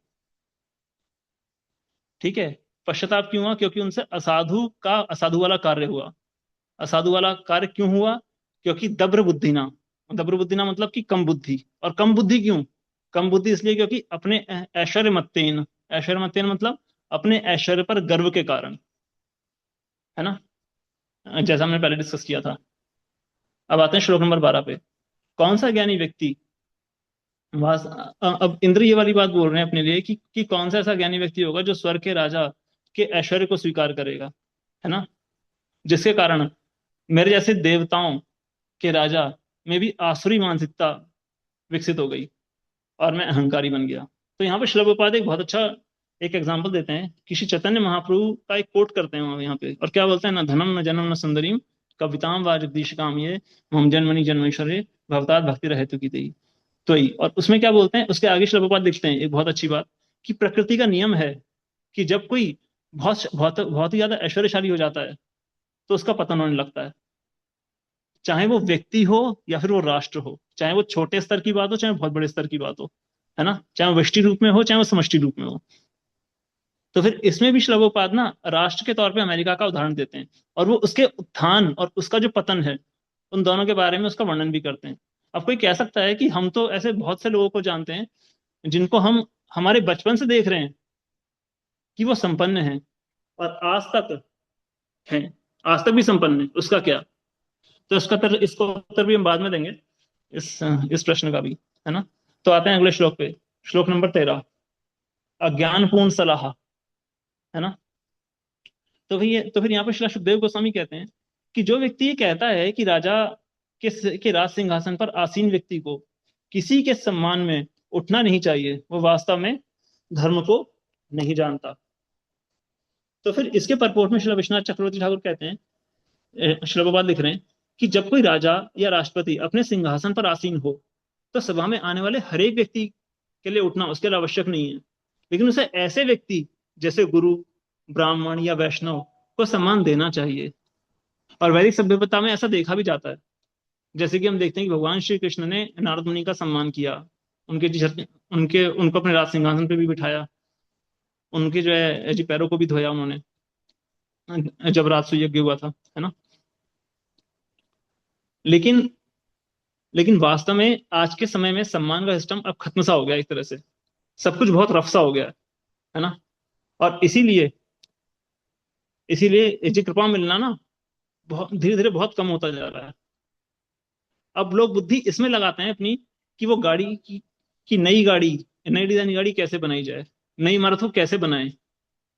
ठीक है। पश्चाताप क्यों हुआ? क्योंकि उनसे असाधु वाला कार्य हुआ। असाधु वाला कार्य क्यों हुआ? क्योंकि दब्र बुद्धिना मतलब कि कम बुद्धि। और कम बुद्धि क्यों? कम बुद्धि इसलिए क्योंकि अपने ऐश्वर्य मत्तेन मतलब अपने ऐश्वर्य पर गर्व के कारण, है ना, जैसा हमने पहले डिस्कस किया था। अब आते हैं श्लोक नंबर 12 पे। कौन सा ज्ञानी व्यक्ति अब इंद्र ये वाली बात बोल रहे हैं अपने लिए कि कौन सा ऐसा ज्ञानी व्यक्ति होगा जो स्वर्ग के राजा के ऐश्वर्य को स्वीकार करेगा, है ना, जिसके कारण मेरे जैसे देवताओं के राजा में भी आसुरी मानसिकता विकसित हो गई और मैं अहंकारी बन गया। तो यहाँ पे श्रील प्रभुपाद एक बहुत अच्छा एक एग्जाम्पल देते हैं कि श्री चैतन्य महाप्रभु का एक कोट करते हैं वहां यहाँ पे, और क्या बोलते हैं? न धनम न जन्म न सुंदरीम कविताम व जगदीश काम ये हम जन्मनि जन्मेश्वरे भवतात भक्ति रहे की तेई। तो ही, और उसमें क्या बोलते हैं? उसके आगे श्रील प्रभुपाद लिखते हैं एक बहुत अच्छी बात कि प्रकृति का नियम है कि जब कोई बहुत बहुत बहुत ही ज्यादा ऐश्वर्यशाली हो जाता है तो उसका पतन होने लगता है। चाहे वो व्यक्ति हो या फिर वो राष्ट्र हो, चाहे वो छोटे स्तर की बात हो चाहे बहुत बड़े स्तर की बात हो, है ना, चाहे वो व्यष्टि रूप में हो चाहे वो समष्टि रूप में हो। तो फिर इसमें भी श्रील प्रभुपाद ना राष्ट्र के तौर पे अमेरिका का उदाहरण देते हैं, और वो उसके उत्थान और उसका जो पतन है उन दोनों के बारे में उसका वर्णन भी करते हैं। अब कोई कह सकता है कि हम तो ऐसे बहुत से लोगों को जानते हैं जिनको हम हमारे बचपन से देख रहे हैं कि वो संपन्न हैं और आज तक हैं, आज तक भी संपन्न है, उसका क्या? तो इसको उत्तर भी हम बाद में देंगे, इस प्रश्न का भी, है ना। तो आते हैं अगले श्लोक पे। श्लोक नंबर 13, अज्ञानपूर्ण सलाह, है ना। तो फिर यहाँ पर श्री सुखदेव गोस्वामी कहते हैं कि जो व्यक्ति ये कहता है कि राजा के राज सिंहासन पर आसीन व्यक्ति को किसी के सम्मान में उठना नहीं चाहिए, वो वास्तव में धर्म को नहीं जानता। तो फिर इसके परपोर्ट में श्री विश्वनाथ चक्रवर्ती ठाकुर कहते हैं, श्री प्रभुपाद लिख रहे हैं कि जब कोई राजा या राष्ट्रपति अपने सिंहासन पर आसीन हो तो सभा में आने वाले हर एक व्यक्ति के लिए उठना उसके लिए आवश्यक नहीं है, लेकिन उसे ऐसे व्यक्ति जैसे गुरु, ब्राह्मण या वैष्णव को सम्मान देना चाहिए। और वैदिक सभ्यता में ऐसा देखा भी जाता है। जैसे कि हम देखते हैं कि भगवान श्री कृष्ण ने नारद मुनि का सम्मान किया, उनके उनको अपने राज सिंहासन पे भी बिठाया, उनके जो है जी पैरों को भी धोया उन्होंने, जब राजसूय यज्ञ हुआ था, है ना। लेकिन लेकिन वास्तव में आज के समय में सम्मान का सिस्टम अब खत्म सा हो गया, एक तरह से सब कुछ बहुत रफ सा हो गया है ना। और इसीलिए इसीलिए जी कृपा मिलना ना बहुत धीरे धीरे बहुत कम होता जा रहा है। अब लोग बुद्धि इसमें लगाते हैं अपनी कि वो गाड़ी की नई गाड़ी, नई डिजाइन गाड़ी कैसे बनाई जाए, नई इमारत को कैसे बनाए,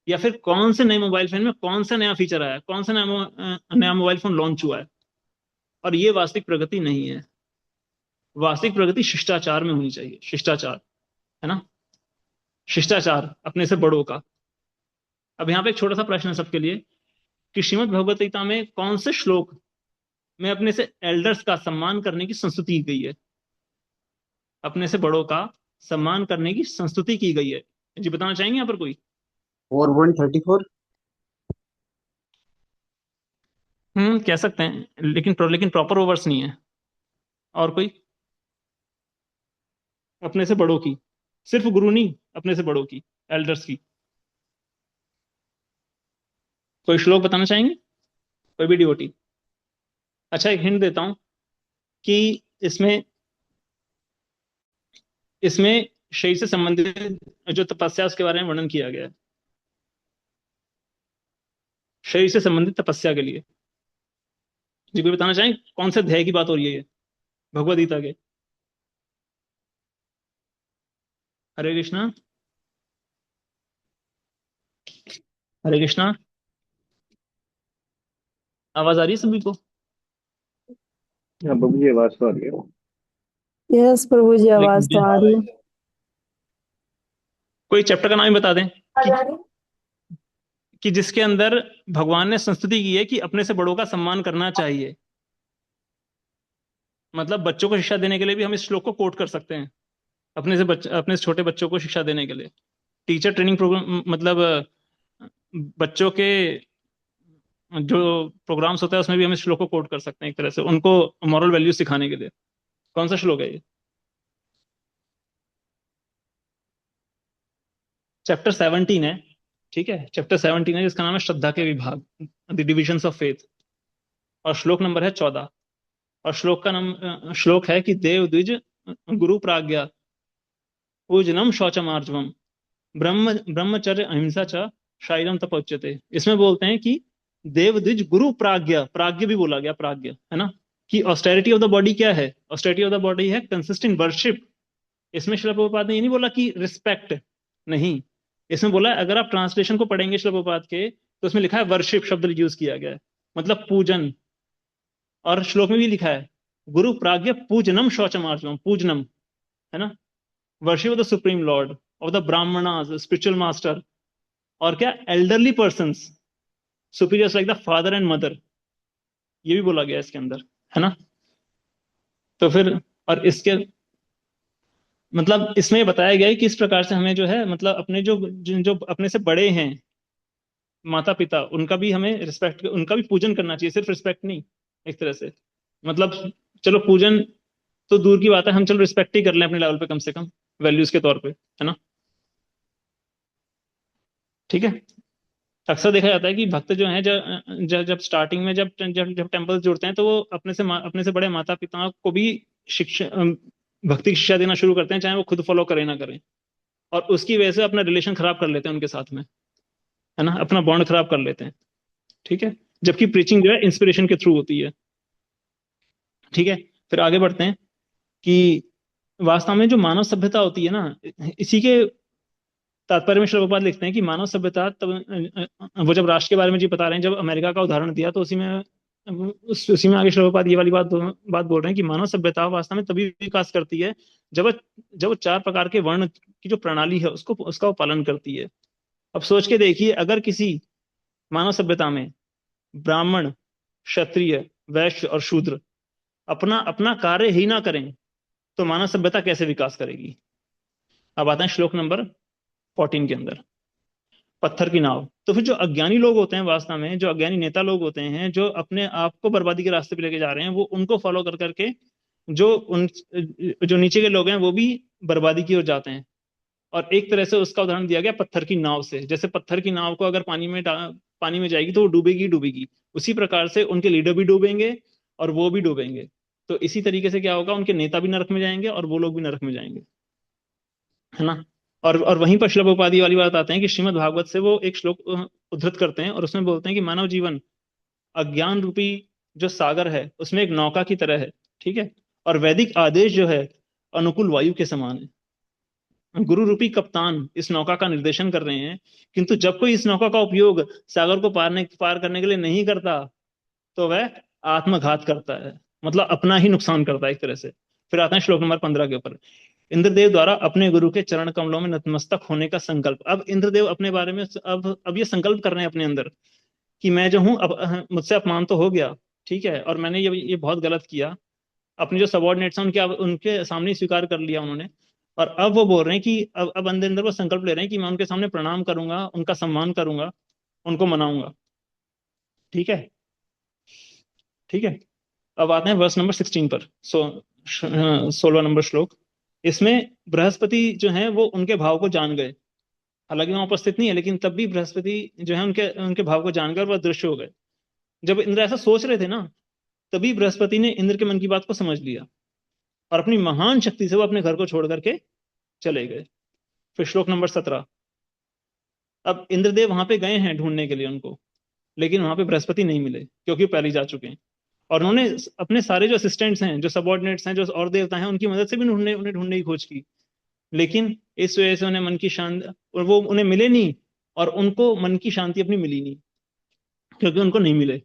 या फिर कौन से नए मोबाइल फोन में कौन सा नया फीचर आया है, कौन सा नया मोबाइल फोन लॉन्च हुआ है। और ये वास्तविक प्रगति नहीं है। वास्तविक प्रगति शिष्टाचार में होनी चाहिए, शिष्टाचार, है ना। शिष्टाचार अपने से बड़ों का। अब यहाँ पे एक छोटा सा प्रश्न है सबके लिए कि श्रीमद् भगवत गीता में कौन से श्लोक में अपने से एल्डर्स का सम्मान करने की संस्तुति की गई है, अपने से बड़ों का सम्मान करने की संस्तुति की गई है। जी बताना चाहेंगे यहाँ पर कोई? 4134। कह सकते हैं, लेकिन प्रॉपर वो वर्स नहीं है। और कोई? अपने से बड़ों की, सिर्फ गुरु नहीं, अपने से बड़ों की, एल्डर्स की। कोई श्लोक बताना चाहेंगे, कोई भी डिवोटी? अच्छा, एक हिंट देता हूं कि इसमें इसमें शरीर से संबंधित जो तपस्या उसके बारे में वर्णन किया गया है, शरीर से संबंधित तपस्या के लिए। जी कोई बताना चाहेंगे कौन से अध्याय की बात हो रही है ये भगवद गीता के? हरे कृष्णा, हरे कृष्णा। आवाज आ रही है सभी को? हाँ बाबू जी, आवाज तो आ रही है। यस प्रभु जी, लेकिन आवाज तो आ रही है। कोई चैप्टर का नाम ही बता दें कि जिसके अंदर भगवान ने संस्तुति की है कि अपने से बड़ों का सम्मान करना चाहिए। मतलब बच्चों को शिक्षा देने के लिए भी हम इस श्लोक को कोट कर सकते हैं, अपने से छोटे बच्चों को शिक्षा देने के लिए। टीचर ट्रेनिंग प्रोग्राम, मतलब बच्चों के जो प्रोग्राम्स होता है उसमें भी हम इस श्लोक को कोट कर सकते हैं, एक तरह से उनको मॉरल वैल्यू सिखाने के लिए। कौन सा श्लोक है ये? चैप्टर 17 है, ठीक है, चैप्टर 17 है, जिसका नाम है श्रद्धा के विभाग, द डिविजन्स ऑफ फेथ। और श्लोक नंबर है 14। और श्लोक है कि देव द्विज गुरु प्राज्ञा पूजनम शौचमार्जवम ब्रह्मचर्य अहिंसा च शारीरम तपोच्यते। इसमें बोलते हैं कि देव द्विज गुरु प्राज्ञा, प्राज्ञ भी बोला गया, प्राज्ञ, है ना। कि ऑस्टेरिटी ऑफ द बॉडी क्या है? ऑस्टेरिटी ऑफ द बॉडी है कंसिस्टेंट वर्शिप। इसमें श्रील प्रभुपाद ने ये नहीं बोला कि रिस्पेक्ट, नहीं। इसमें बोला है, अगर आप ट्रांसलेशन को पढ़ेंगे श्रील प्रभुपाद के, तो उसमें लिखा है वर्शिप शब्द यूज किया गया है, मतलब पूजन। और श्लोक में भी लिखा है गुरु प्राज्ञ पूजनम शौचमार्जवम, पूजनम, है ना। Worship of the supreme Lord, of the Brahmanas, spiritual master. और क्या? Elderly person, superiors like the father and mother, ये भी बोला गया है इसके अंदर, है ना। तो फिर और इसके मतलब इसमें ये बताया गया है कि इस प्रकार से हमें जो है, मतलब अपने जो अपने से बड़े हैं, माता पिता, उनका भी हमें रिस्पेक्ट, उनका भी पूजन करना चाहिए, सिर्फ रिस्पेक्ट नहीं, एक तरह से। मतलब चलो पूजन तो दूर की बात है, हम चलो रिस्पेक्ट ही कर लें अपने लेवल पे, कम से कम वैल्यूज के तौर पे, है ना। ठीक है। अक्सर देखा जाता है कि भक्त जो हैं, जब स्टार्टिंग में जब जब जब टेम्पल जुड़ते हैं, तो वो अपने से बड़े माता पिता को भी शिक्षा, भक्ति की शिक्षा देना शुरू करते हैं, चाहे वो खुद फॉलो करें ना करें। और उसकी वजह से अपना रिलेशन खराब कर लेते हैं उनके साथ में, है ना, अपना बॉन्ड खराब कर लेते हैं। ठीक है। जबकि प्रीचिंग जो है इंस्पिरेशन के थ्रू होती है। ठीक है, फिर आगे बढ़ते हैं कि वास्तव में जो मानव सभ्यता होती है ना, इसी के तात्पर्य में श्रील प्रभुपाद लिखते हैं कि मानव सभ्यता तब वो जब राष्ट्र के बारे में जी बता रहे हैं, जब अमेरिका का उदाहरण दिया तो उसी में उसी में आगे श्रील प्रभुपाद ये वाली बात बोल रहे हैं कि मानव सभ्यता वास्तव में तभी विकास करती है जब वो 4 प्रकार के वर्ण की जो प्रणाली है उसका वो पालन करती है। अब सोच के देखिए, अगर किसी मानव सभ्यता में ब्राह्मण, क्षत्रिय, वैश्य और शूद्र अपना अपना कार्य ही ना करें तो मानव सभ्यता कैसे विकास करेगी। अब आते हैं श्लोक नंबर 14 के अंदर, पत्थर की नाव। तो फिर जो अज्ञानी लोग होते हैं, वास्तव में जो अज्ञानी नेता लोग होते हैं, जो अपने आप को बर्बादी के रास्ते पे लेके जा रहे हैं, वो उनको फॉलो कर करके जो नीचे के लोग हैं वो भी बर्बादी की ओर जाते हैं। और एक तरह से उसका उदाहरण दिया गया पत्थर की नाव से। जैसे पत्थर की नाव को अगर पानी में जाएगी तो वो डूबेगी डूबेगी, उसी प्रकार से उनके लीडर भी डूबेंगे और वो भी डूबेंगे। तो इसी तरीके से क्या होगा, उनके नेता भी नरक में जाएंगे और वो लोग भी नरक में जाएंगे, है ना। और वहीं पर श्लोक उपाधि वाली बात आते हैं कि श्रीमद् भागवत से वो एक श्लोक उद्धृत करते हैं और उसमें बोलते हैं कि मानव जीवन अज्ञान रूपी जो सागर है उसमें एक नौका की तरह है, ठीक है। और वैदिक आदेश जो है अनुकूल वायु के समान है। गुरु रूपी कप्तान इस नौका का निर्देशन कर रहे हैं, किंतु जब कोई इस नौका का उपयोग सागर को पार करने के लिए नहीं करता तो वह आत्मघात करता है, मतलब अपना ही नुकसान करता है एक तरह से। फिर आता है श्लोक नंबर 15 के ऊपर, इंद्रदेव द्वारा अपने गुरु के चरण कमलों में नतमस्तक होने का संकल्प। अब इंद्रदेव अपने बारे में अब ये संकल्प कर रहे हैं अपने अंदर कि मैं जो हूँ, अब मुझसे अपमान तो हो गया, ठीक है, और मैंने ये बहुत गलत किया, अपने जो सबॉर्डिनेट्स हैं उनके सामने स्वीकार कर लिया उन्होंने। और अब वो बोल रहे हैं कि अब अंदर अंदर वो संकल्प ले रहे हैं कि मैं उनके सामने प्रणाम करूंगा, उनका सम्मान करूंगा, उनको मनाऊंगा, ठीक है। ठीक है, अब आते हैं वर्स नंबर 16 पर। 16 नंबर श्लोक। इसमें बृहस्पति जो है वो उनके भाव को जान गए, हालांकि वहां उपस्थित नहीं है, लेकिन तब भी बृहस्पति जो है उनके उनके भाव को जानकर वह दृश्य हो गए। जब इंद्र ऐसा सोच रहे थे ना, तभी बृहस्पति ने इंद्र के मन की बात को समझ लिया और अपनी महान शक्ति से वो अपने घर को छोड़ करके चले गए। फिर श्लोक नंबर 17। अब इंद्रदेव वहां पे गए हैं ढूंढने के लिए उनको, लेकिन वहां पे बृहस्पति नहीं मिले क्योंकि वो पहले ही जा चुके हैं। और उन्होंने अपने सारे जो असिस्टेंट्स हैं, जो सबॉर्डिनेट्स हैं, जो और देवता हैं, उनकी मदद से भी उन्हें ढूंढने की खोज की, लेकिन इस वजह से उन्हें मन की शांति, और वो उन्हें मिले नहीं, और उनको मन की शांति अपनी मिली नहीं क्योंकि उनको नहीं मिले।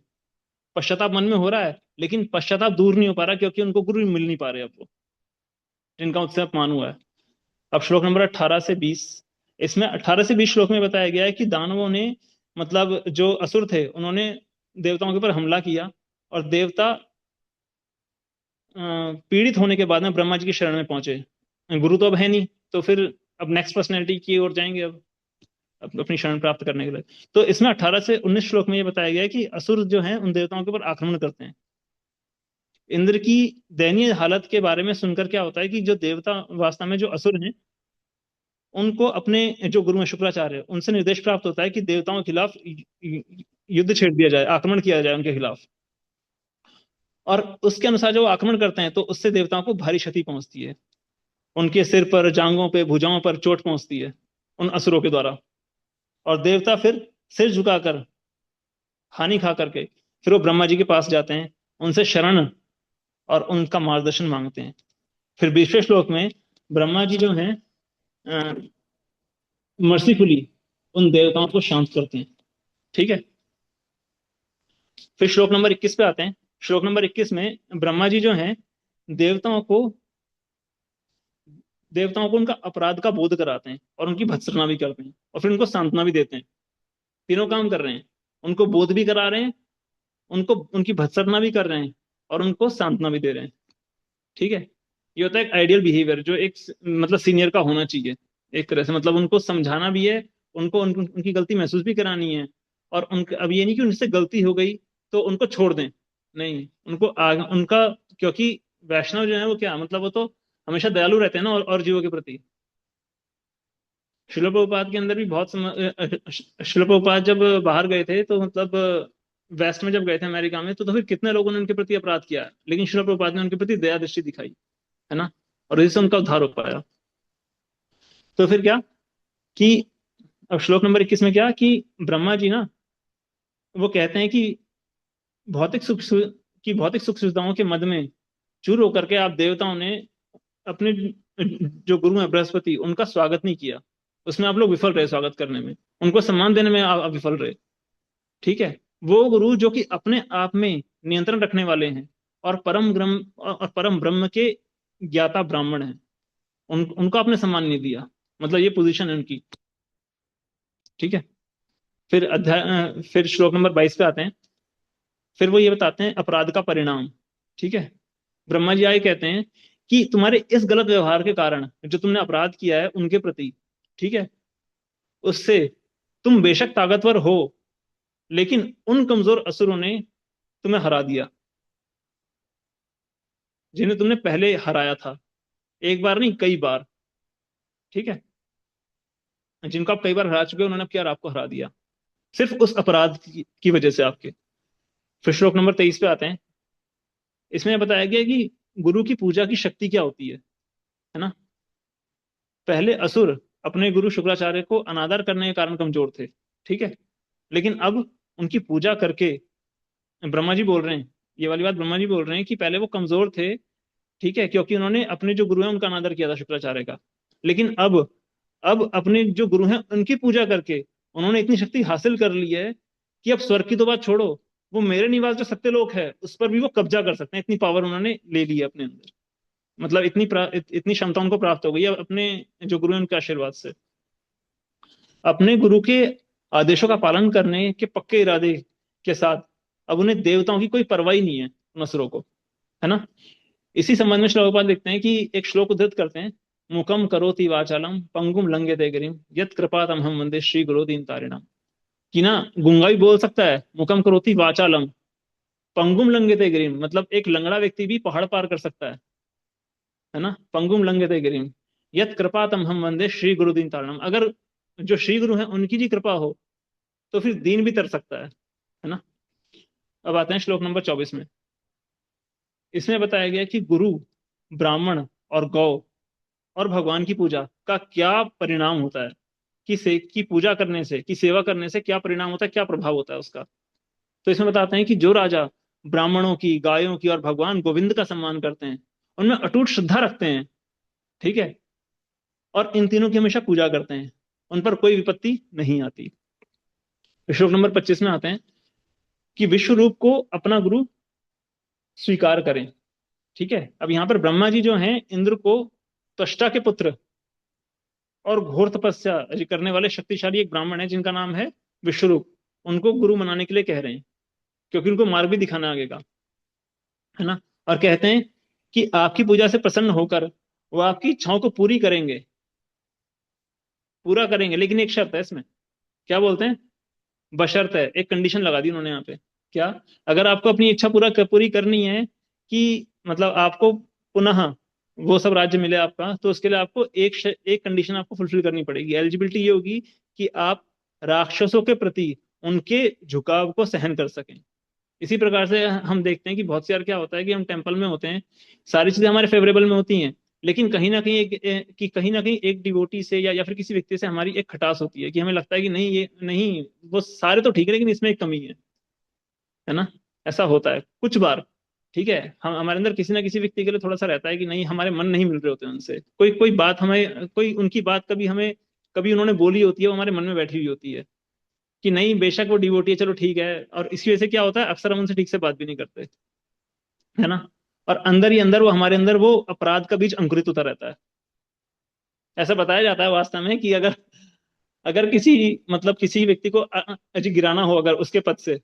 पश्चाताप मन में हो रहा है, लेकिन पश्चाताप दूर नहीं हो पा रहा क्योंकि उनको गुरु भी मिल नहीं पा रहे अब वो, जिनका उनसे अपमान हुआ है। अब श्लोक नंबर 18 से 20। इसमें 18 से 20 श्लोक में बताया गया है कि दानवों ने, मतलब जो असुर थे, उन्होंने देवताओं के ऊपर हमला किया और देवता पीड़ित होने के बाद में ब्रह्मा जी की शरण में पहुंचे। गुरु तो अब है नहीं, तो फिर अब नेक्स्ट पर्सनैलिटी की ओर जाएंगे अब अपनी शरण प्राप्त करने के लिए। तो इसमें 18 से 19 श्लोक में ये बताया गया है कि असुर जो हैं उन देवताओं के ऊपर आक्रमण करते हैं। इंद्र की दयनीय हालत के बारे में सुनकर क्या होता है कि जो देवता, वास्तव में जो असुर हैं, उनको अपने जो गुरु हैं शुक्राचार्य, उनसे निर्देश प्राप्त होता है कि देवताओं के खिलाफ युद्ध छेड़ दिया जाए, आक्रमण किया जाए उनके खिलाफ। और उसके अनुसार जब वो आक्रमण करते हैं तो उससे देवताओं को भारी क्षति पहुंचती है, उनके सिर पर, जांघों पे, भुजाओं पर चोट पहुंचती है उन असुरों के द्वारा। और देवता फिर सिर झुकाकर, हानि खा करके, फिर वो ब्रह्मा जी के पास जाते हैं, उनसे शरण और उनका मार्गदर्शन मांगते हैं। फिर 20वें श्लोक में ब्रह्मा जी जो हैं मर्सीफुली उन देवताओं को शांत करते हैं, ठीक है। फिर श्लोक नंबर 21 पे आते हैं। श्लोक नंबर 21 में ब्रह्मा जी जो हैं देवताओं को देवताओं को उनका अपराध का बोध कराते हैं और उनकी भत्सना भी करते हैं और फिर उनको सांत्वना भी देते हैं। तीनों काम कर रहे हैं, उनको बोध भी करा रहे हैं, उनको उनकी भत्सना भी कर रहे हैं और उनको सांत्वना भी दे रहे हैं, ठीक है। ये होता है एक आइडियल बिहेवियर जो एक मतलब सीनियर का होना चाहिए एक तरह से, मतलब उनको समझाना भी है, उनको उनकी गलती महसूस भी करानी है। और उनका अब ये नहीं कि उनसे गलती हो गई तो उनको छोड़ दें, नहीं, उनको उनका, क्योंकि वैष्णव जो है वो क्या, मतलब वो तो हमेशा दयालु रहते हैं ना और जीवों के प्रति। शिला प्रभुपाद के अंदर भी बहुत शिला प्रभुपाद जब बाहर गए थे तो मतलब वेस्ट में जब गए थे अमेरिका में, तो फिर कितने लोगों ने उनके प्रति अपराध किया, लेकिन शिला प्रभुपाद ने उनके प्रति दया दृष्टि दिखाई, है ना, और इसी से उनका उद्धार हो पाया। तो फिर क्या कि अब श्लोक नंबर 21 में क्या कि ब्रह्मा जी ना, वो कहते हैं कि भौतिक सुख सुविधाओं के मद में चूर होकर के आप देवताओं ने अपने जो गुरु हैं बृहस्पति, उनका स्वागत नहीं किया। उसमें आप लोग विफल रहे स्वागत करने में, उनको सम्मान देने में आप विफल रहे। ठीक है। वो गुरु जो कि अपने आप में नियंत्रण रखने वाले हैं और परम ब्रह्म के ज्ञाता ब्राह्मण हैं, उनको आपने सम्मान नहीं दिया। मतलब ये पोजीशन है उनकी। ठीक है। फिर श्लोक नंबर 22 पे आते हैं। फिर वो ये बताते हैं अपराध का परिणाम। ठीक है। ब्रह्मा जी आए कहते हैं कि तुम्हारे इस गलत व्यवहार के कारण जो तुमने अपराध किया है उनके प्रति, ठीक है, उससे तुम बेशक ताकतवर हो, लेकिन उन कमजोर असुरों ने तुम्हें हरा दिया जिन्हें तुमने पहले हराया था। एक बार नहीं, कई बार। ठीक है। जिनको आप कई बार हरा चुके हो, उन्होंने अब क्या आपको हरा दिया, सिर्फ उस अपराध की वजह से आपके। फिर श्लोक नंबर 23 पे आते हैं। इसमें बताया गया कि गुरु की पूजा की शक्ति क्या होती है ना। पहले असुर अपने गुरु शुक्राचार्य को अनादर करने के कारण कमजोर थे। ठीक है। लेकिन अब उनकी पूजा करके, ब्रह्मा जी बोल रहे हैं, ये वाली बात ब्रह्मा जी बोल रहे हैं कि पहले वो कमजोर थे, ठीक है, क्योंकि उन्होंने अपने जो गुरु हैं उनका अनादर किया था शुक्राचार्य का। लेकिन अब अपने जो गुरु हैं उनकी पूजा करके उन्होंने इतनी शक्ति हासिल कर ली है कि अब स्वर्ग की तो बात छोड़ो, वो मेरे निवास जो सत्यलोक है उस पर भी वो कब्जा कर सकते हैं। इतनी पावर उन्होंने ले ली है अपने अंदर। मतलब इतनी क्षमता उनको प्राप्त हो गई है अपने जो गुरु हैं उनके आशीर्वाद से। अपने गुरु के आदेशों का पालन करने के पक्के इरादे के साथ अब उन्हें देवताओं की कोई परवाह ही नहीं है, उन असुरों को, है ना। इसी संबंध में श्लोकपाल लिखते हैं कि एक श्लोक उद्धृत करते हैं। मुखम करोति वाचालम पंगुम लंघयते गिरिम यत् कृपातम हम वंदे श्री गुरो दीन तारिणम। कि ना, गूंगा भी बोल सकता है मुखम करोति वाचालम, पंगुम लंघयते गिरिम मतलब एक लंगड़ा व्यक्ति भी पहाड़ पार कर सकता है ना। पंगुम लंघयते गिरिम यत् कृपातम हम वंदे श्री गुरु दीन तारिणम। अगर जो श्री गुरु है उनकी भी कृपा हो तो फिर दीन भी तर सकता है ना। अब आते हैं श्लोक नंबर 24 में। इसमें बताया गया कि गुरु, ब्राह्मण और गौ और भगवान की पूजा का क्या परिणाम होता है, की पूजा करने से, की सेवा करने से क्या परिणाम होता है, क्या प्रभाव होता है उसका। तो इसमें बताते हैं कि जो राजा ब्राह्मणों की, गायों की और भगवान गोविंद का सम्मान करते हैं, उनमें अटूट श्रद्धा रखते हैं, ठीक है, और इन तीनों की हमेशा पूजा करते हैं, उन पर कोई विपत्ति नहीं आती। श्लोक नंबर 25 में आते हैं कि विश्व रूप को अपना गुरु स्वीकार करें। ठीक है। अब यहां पर ब्रह्मा जी जो हैं इंद्र को त्वष्टा के पुत्र और घोर तपस्या करने वाले शक्तिशाली एक ब्राह्मण है जिनका नाम है विश्वरूप, उनको गुरु मनाने के लिए कह रहे हैं, क्योंकि उनको मार्ग भी दिखाना आगे का, है ना। और कहते हैं कि आपकी पूजा से प्रसन्न होकर वो आपकी इच्छाओं को पूरा करेंगे, लेकिन एक शर्त है इसमें। क्या बोलते हैं? बशर्त है, एक कंडीशन लगा दी उन्होंने यहाँ पे। क्या? अगर आपको अपनी इच्छा पूरी करनी है कि मतलब आपको पुनः वो सब राज्य मिले आपका, तो उसके लिए आपको एक कंडीशन आपको फुलफिल करनी पड़ेगी। एलिजिबिलिटी ये होगी कि आप राक्षसों के प्रति उनके झुकाव को सहन कर सकें। इसी प्रकार से हम देखते हैं कि बहुत सी बार क्या होता है कि हम टेम्पल में होते हैं, सारी चीजें हमारे फेवरेबल में होती हैं, लेकिन कहीं ना कहीं एक डिवोटी से या फिर किसी व्यक्ति से हमारी एक खटास होती है कि हमें लगता है कि नहीं, ये नहीं, वो सारे तो ठीक है लेकिन इसमें एक कमी है ना। ऐसा होता है कुछ बार। ठीक है। हम हमारे अंदर किसी ना किसी व्यक्ति के लिए थोड़ा सा रहता है कि नहीं, हमारे मन नहीं मिल रहे होते उनसे, कोई कोई बात हमें, कोई उनकी बात कभी हमें, कभी उन्होंने बोली होती है, वो हमारे मन में बैठी हुई होती है कि नहीं, बेशक वो डिवोटी है, चलो ठीक है, और इसी वजह से क्या होता है, अक्सर हम उनसे ठीक से बात भी नहीं करते, है ना। और अंदर ही अंदर वो हमारे अंदर वो अपराध का बीज अंकुरित होता रहता है। ऐसा बताया जाता है वास्तव में कि अगर अगर किसी मतलब किसी व्यक्ति को अजी गिराना हो अगर उसके पद से,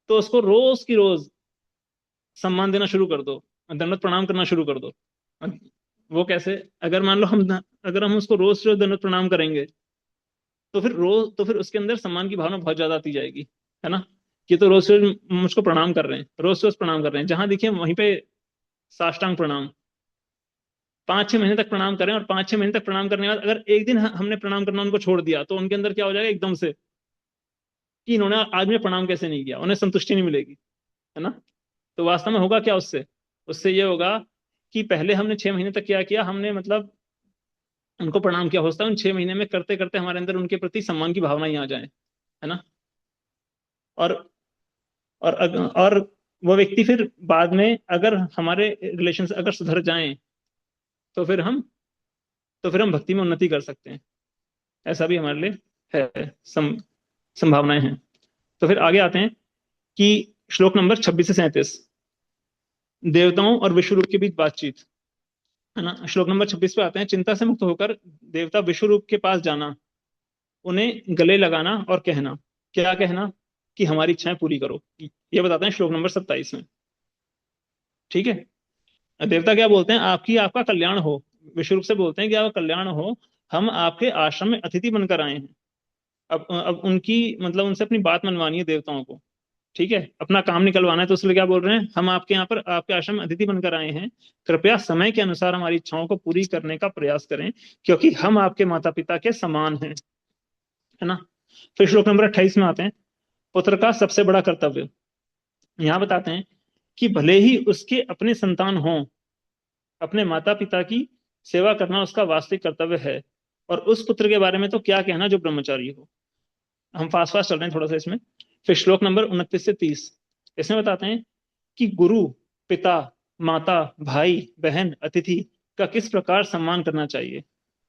तो उसको रोज की रोज सम्मान देना शुरू कर दो, दंडवत प्रणाम करना शुरू कर दो। वो कैसे? अगर मान लो अगर हम उसको रोज रोज दंडवत प्रणाम करेंगे, तो फिर उसके अंदर सम्मान की भावना बहुत ज्यादा आती जाएगी, है ना। कि तो रोज रोज मुझको प्रणाम कर रहे हैं, रोज रोज प्रणाम कर रहे हैं, जहां देखिए वहीं पे साष्टांग प्रणाम, 5-6 महीने तक प्रणाम करें, और 5-6 महीने तक प्रणाम करने के बाद अगर एक दिन हमने प्रणाम करना उनको छोड़ दिया, तो उनके अंदर क्या हो जाएगा एकदम से कि इन्होंने आज में प्रणाम कैसे नहीं किया, उन्हें संतुष्टि नहीं मिलेगी, है ना। तो वास्तव में होगा क्या उससे? उससे ये होगा कि पहले हमने 6 महीने तक क्या किया, हमने मतलब उनको प्रणाम किया, हो सकता है उन 6 महीने में करते करते हमारे अंदर उनके प्रति सम्मान की भावना ही आ जाए, है ना। और और वो व्यक्ति फिर बाद में अगर हमारे रिलेशन अगर सुधर जाएं तो फिर हम भक्ति में उन्नति कर सकते हैं। ऐसा भी हमारे लिए है, संभावनाएं हैं। तो फिर आगे आते हैं कि श्लोक नंबर 26 से 37, देवताओं और विश्वरूप के बीच बातचीत, है ना। श्लोक नंबर 26 पे आते हैं, चिंता से मुक्त होकर देवता विश्वरूप के पास जाना, उन्हें गले लगाना और कहना। क्या कहना? कि हमारी इच्छाएं पूरी करो। ये बताते हैं श्लोक नंबर 27 में। ठीक है। देवता क्या बोलते हैं? आपका कल्याण हो। विश्वरूप से बोलते हैं कि आपका कल्याण हो, हम आपके आश्रम में अतिथि बनकर आए हैं। अब उनकी मतलब उनसे अपनी बात मनवानी है देवताओं को। ठीक है, अपना काम निकलवाना है। तो इसलिए क्या बोल रहे हैं? हम आपके यहाँ पर आपके आश्रम में अतिथि बनकर आए हैं, कृपया समय के अनुसार हमारी इच्छाओं को पूरी करने का प्रयास करें, क्योंकि हम आपके माता पिता के समान हैं, है ना। फिर श्लोक नंबर 28 में आते हैं, पुत्र का सबसे बड़ा कर्तव्य। यहाँ बताते हैं कि भले ही उसके अपने संतान हों, अपने माता पिता की सेवा करना उसका वास्तविक कर्तव्य है। और उस पुत्र के बारे में तो क्या कहना जो ब्रह्मचारी हो। हम फास्ट फास्ट चल रहे हैं थोड़ा सा इसमें। फिर श्लोक नंबर 29 से 30, इसमें बताते हैं कि गुरु, पिता, माता, भाई, बहन, अतिथि का किस प्रकार सम्मान करना चाहिए।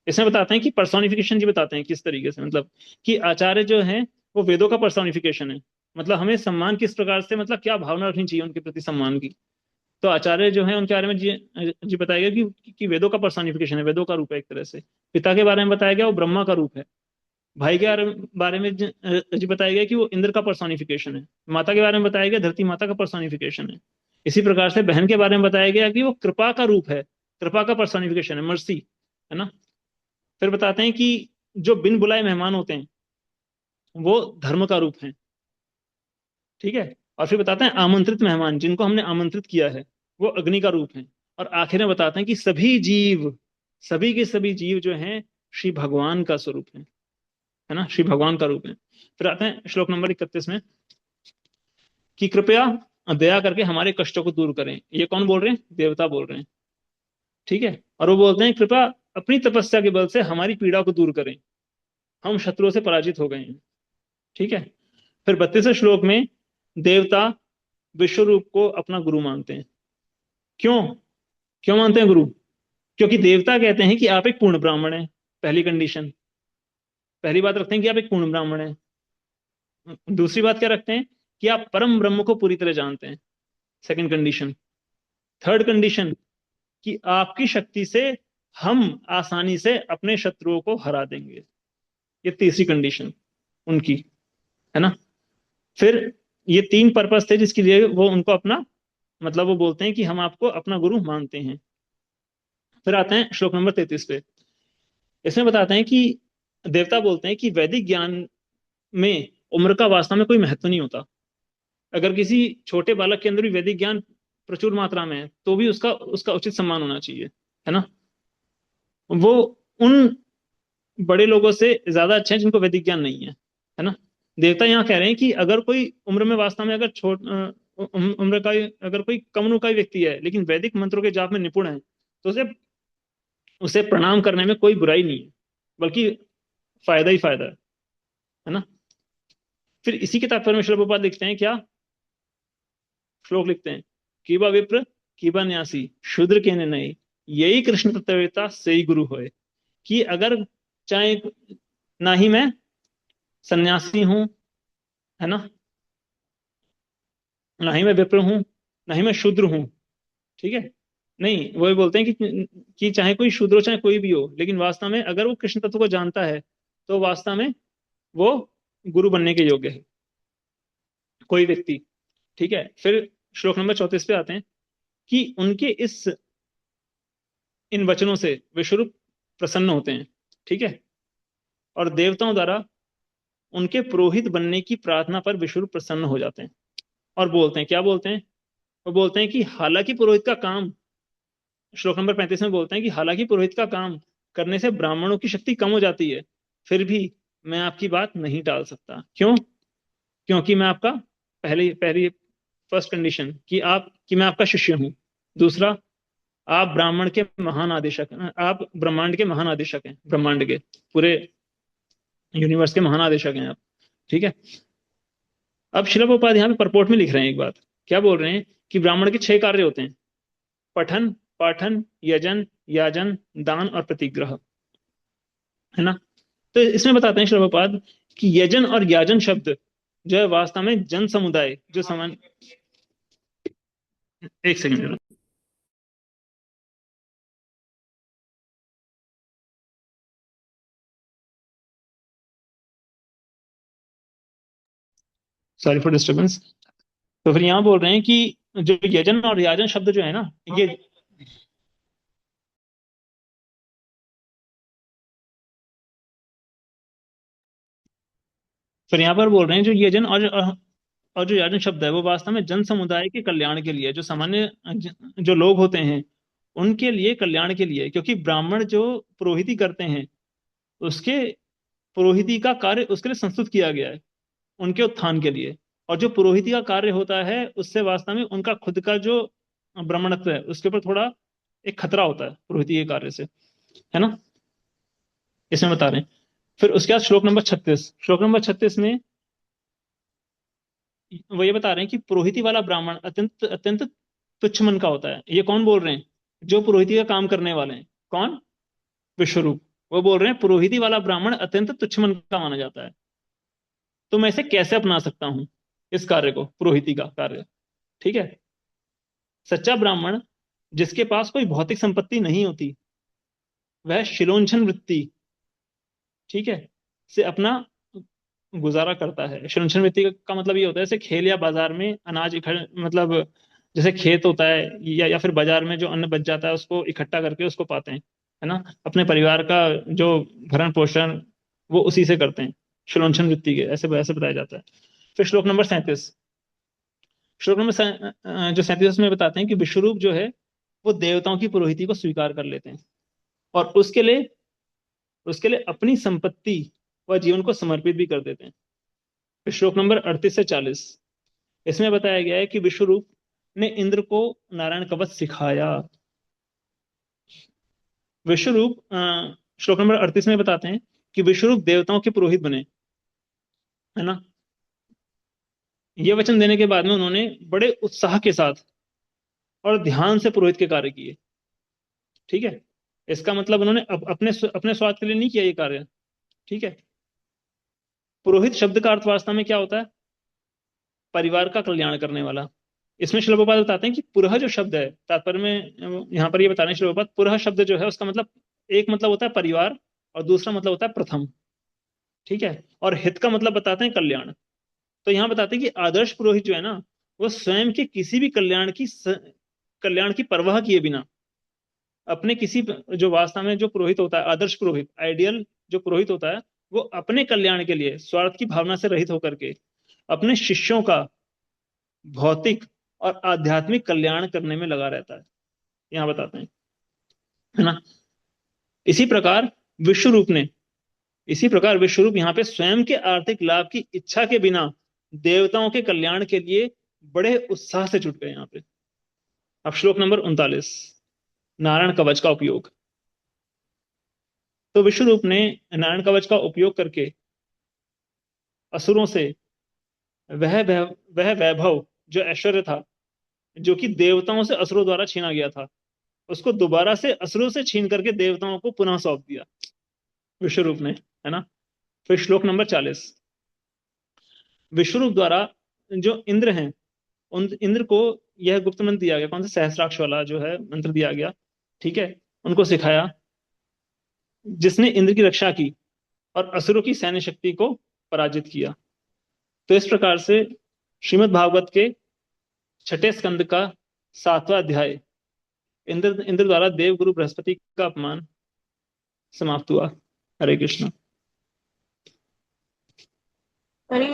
इसमें बताते हैं कि पर्सोनिफिकेशन जी बताते हैं किस तरीके से, मतलब कि आचार्य जो है वो वेदों का पर्सोनिफिकेशन है। मतलब हमें सम्मान किस प्रकार से, मतलब क्या भावना रखनी चाहिए उनके प्रति सम्मान की। तो आचार्य जो है उनके बारे में जी बताया गया कि वेदों का पर्सोनिफिकेशन है, वेदों का रूप है एक तरह से। पिता के बारे में बताया गया वो ब्रह्मा का रूप है। भाई के बारे में जी बताया गया कि वो इंद्र का पर्सोनिफिकेशन है। माता के बारे में बताया गया धरती माता का पर्सोनिफिकेशन है। इसी प्रकार से बहन के बारे में बताया गया कि वो कृपा का रूप है, कृपा का पर्सोनिफिकेशन है, मर्सी, है ना। फिर बताते हैं कि जो बिन बुलाए मेहमान होते हैं वो धर्म का रूप है। ठीक है। और फिर बताते हैं आमंत्रित मेहमान, जिनको हमने आमंत्रित किया है, वो अग्नि का रूप है। और आखिर में बताते हैं कि सभी जीव, सभी के सभी जीव जो हैं श्री भगवान का स्वरूप है ना, श्री भगवान का रूप है। फिर आते हैं श्लोक नंबर 31 में कि कृपया दया करके हमारे कष्टों को दूर करें। ये कौन बोल रहे हैं? देवता बोल रहे हैं। ठीक है। और वो बोलते हैं कृपया अपनी तपस्या के बल से हमारी पीड़ा को दूर करें, हम शत्रुओं से पराजित हो गए हैं। ठीक है। फिर 32वें श्लोक में देवता विश्वरूप को अपना गुरु मानते हैं। क्यों? क्यों मानते हैं गुरु? क्योंकि देवता कहते हैं कि आप एक पूर्ण ब्राह्मण हैं। पहली कंडीशन, पहली बात रखते हैं कि आप एक पूर्ण ब्राह्मण हैं। दूसरी बात क्या रखते हैं? कि आप परम ब्रह्म को पूरी तरह जानते हैं, सेकंड कंडीशन। थर्ड कंडीशन, कि आपकी शक्ति से हम आसानी से अपने शत्रुओं को हरा देंगे। ये तीसरी कंडीशन उनकी, है ना। फिर ये तीन पर्पस थे जिसके लिए वो उनको अपना, मतलब वो बोलते हैं कि हम आपको अपना गुरु मानते हैं। फिर आते हैं श्लोक नंबर 33 पे। इसमें बताते हैं कि देवता बोलते हैं कि वैदिक ज्ञान में उम्र का वास्तव में कोई महत्व नहीं होता। अगर किसी छोटे बालक के अंदर भी वैदिक ज्ञान प्रचुर मात्रा में है तो भी उसका उसका उचित सम्मान होना चाहिए, है ना। वो उन बड़े लोगों से ज्यादा अच्छे हैं जिनको वैदिक ज्ञान नहीं है ना। देवता यहाँ कह रहे हैं कि अगर कोई उम्र में वास्तव में अगर उम्र का अगर कोई कम उम्र का व्यक्ति है लेकिन वैदिक मंत्रों के जाप में निपुण है तो उसे उसे प्रणाम करने में कोई बुराई नहीं है, बल्कि फायदा ही फायदा है ना। फिर इसी के तात्पर्य में श्रील प्रभुपाद लिखते हैं क्या? श्लोक लिखते हैं, कीबा विप्र कीबा न्यासी शूद्र के निर्णय, यही कृष्ण तत्ववेता से ही गुरु होए। कि अगर चाहे ना ही मैं सन्यासी हूं, है ना, ना ही मैं विप्र हूं, ना ही मैं शूद्र हूं। ठीक है। नहीं, वो बोलते हैं कि चाहे कोई शूद्र हो चाहे कोई भी हो, लेकिन वास्तव में अगर वो कृष्ण तत्व को जानता है तो वास्तव में वो गुरु बनने के योग्य है, कोई व्यक्ति। ठीक है। फिर श्लोक नंबर 34 पे आते हैं कि उनके इन वचनों से विश्वरूप प्रसन्न होते हैं। ठीक है। और देवताओं द्वारा उनके पुरोहित बनने की प्रार्थना पर विश्वरूप प्रसन्न हो जाते हैं और बोलते हैं, क्या बोलते हैं? वो बोलते हैं कि हालांकि पुरोहित का काम, श्लोक नंबर 35 में बोलते हैं कि हालांकि पुरोहित का काम करने से ब्राह्मणों की शक्ति कम हो जाती है, फिर भी मैं आपकी बात नहीं टाल सकता। क्यों? क्योंकि मैं आपका पहले पहली फर्स्ट कंडीशन कि मैं आपका शिष्य हूं। दूसरा, आप ब्राह्मण के महान आदेशक हैं, आप ब्रह्मांड के महान आदेशक हैं, ब्रह्मांड के पूरे यूनिवर्स के महान आदेशक हैं आप। ठीक है। अब शिला प्रभुपाद यहाँ पे परपोर्ट में लिख रहे हैं एक बात क्या बोल रहे हैं कि ब्राह्मण के 6 कार्य होते हैं: पठन, पाठन, यजन, याजन, दान और प्रतिग्रह, है ना। तो इसमें बताते हैं श्री प्रभुपाद कि यजन और याजन शब्द जो है वास्तव में जन समुदाय जो समान, एक सेकंड, सॉरी फॉर डिस्टर्बेंस। तो फिर यहाँ बोल रहे हैं कि जो यजन और याजन शब्द जो है ना, ये फिर यहाँ पर बोल रहे हैं जो यजन और जो याजन शब्द है वो वास्तव में जन समुदाय के कल्याण के लिए, जो सामान्य जो लोग होते हैं उनके लिए कल्याण के लिए, क्योंकि ब्राह्मण जो पुरोहिती करते हैं उसके पुरोहिती का कार्य उसके लिए संस्तुत किया गया है, उनके उत्थान के लिए। और जो पुरोहिती का कार्य होता है उससे वास्तव में उनका खुद का जो ब्राह्मणत्व है उसके ऊपर थोड़ा एक खतरा होता है पुरोहिती के कार्य से, है ना। इसमें बता रहे हैं। फिर उसके बाद श्लोक नंबर 36 में वो ये बता रहे हैं कि पुरोहिती वाला ब्राह्मण अत्यंत अत्यंत तुच्छ मन का होता है। ये कौन बोल रहे हैं? जो पुरोहिती का काम करने वाले हैं। कौन? विश्वरूप। वो बोल रहे हैं पुरोहिती वाला ब्राह्मण अत्यंत तुच्छ मन का माना जाता है। तो मैं इसे कैसे अपना सकता हूं, इस कार्य को, पुरोहिती का कार्य? ठीक है। सच्चा ब्राह्मण जिसके पास कोई भौतिक संपत्ति नहीं होती, वह शिलोंछन वृत्ति, ठीक है, से अपना गुजारा करता है। शिलोंछन वृत्ति का मतलब ये होता है जैसे खेल या बाजार में अनाज मतलब जैसे खेत होता है या फिर बाजार में जो अन्न बच जाता है उसको इकट्ठा करके उसको पाते हैं, है ना। अपने परिवार का जो भरण पोषण वो उसी से करते हैं, शिलोंछन वृत्ति के, ऐसे ऐसे बताया जाता है। फिर श्लोक नंबर 37, जो 37 में बताते हैं कि विश्वरूप जो है वो देवताओं की पुरोहिती को स्वीकार कर लेते हैं और उसके लिए अपनी संपत्ति व जीवन को समर्पित भी कर देते हैं। फिर श्लोक नंबर 38 से 40, इसमें बताया गया है कि विश्वरूप ने इंद्र को नारायण कवच सिखाया। विश्वरूप श्लोक नंबर 38 में बताते हैं कि विश्वरूप देवताओं के पुरोहित बने, है ना। ये वचन देने के बाद में उन्होंने बड़े उत्साह के साथ और ध्यान से पुरोहित के कार्य किए। ठीक है। इसका मतलब उन्होंने अपने अपने स्वार्थ के लिए नहीं किया ये कार्य। ठीक है। पुरोहित शब्द का अर्थ वास्तव में क्या होता है? परिवार का कल्याण करने वाला। इसमें श्रील प्रभुपाद बताते हैं कि पुरह जो शब्द है, तात्पर्य में यहाँ पर ये बता रहे हैं श्रील प्रभुपाद, पुरह शब्द जो है उसका मतलब, एक मतलब होता है परिवार और दूसरा मतलब होता है प्रथम। ठीक है। और हित का मतलब बताते हैं कल्याण। तो यहाँ बताते हैं कि आदर्श पुरोहित जो है ना, वो स्वयं के किसी भी कल्याण की परवाह किए बिना अपने किसी, जो वास्तव में जो पुरोहित होता है, आदर्श पुरोहित, आइडियल जो पुरोहित होता है, वो अपने कल्याण के लिए स्वार्थ की भावना से रहित होकर के अपने शिष्यों का भौतिक और आध्यात्मिक कल्याण करने में लगा रहता है, यहाँ बताते हैं, है ना। इसी प्रकार विश्वरूप ने इसी प्रकार विश्वरूप यहाँ पे स्वयं के आर्थिक लाभ की इच्छा के बिना देवताओं के कल्याण के लिए बड़े उत्साह से जुट गए यहाँ पे। अब श्लोक नंबर 39, नारायण कवच का उपयोग। तो विश्वरूप ने नारायण कवच का उपयोग करके असुरों से वह वैभव, जो ऐश्वर्य था, जो कि देवताओं से असुरों द्वारा छीना गया था, उसको दोबारा से असुरों से छीन करके देवताओं को पुनः सौंप दिया विश्वरूप ने, है ना। फिर श्लोक नंबर 40, विश्वरूप द्वारा जो इंद्र हैं, उन इंद्र को यह गुप्त मंत्र दिया गया, कौन सा, सहस्राक्ष वाला जो है मंत्र दिया गया। ठीक है। उनको सिखाया, जिसने इंद्र की रक्षा की और असुरों की सैन्य शक्ति को पराजित किया। तो इस प्रकार से श्रीमद् भागवत के 6 स्कंद का 7वां अध्याय, इंद्र द्वारा देव गुरु बृहस्पति का अपमान, समाप्त हुआ। हरे कृष्ण। हरि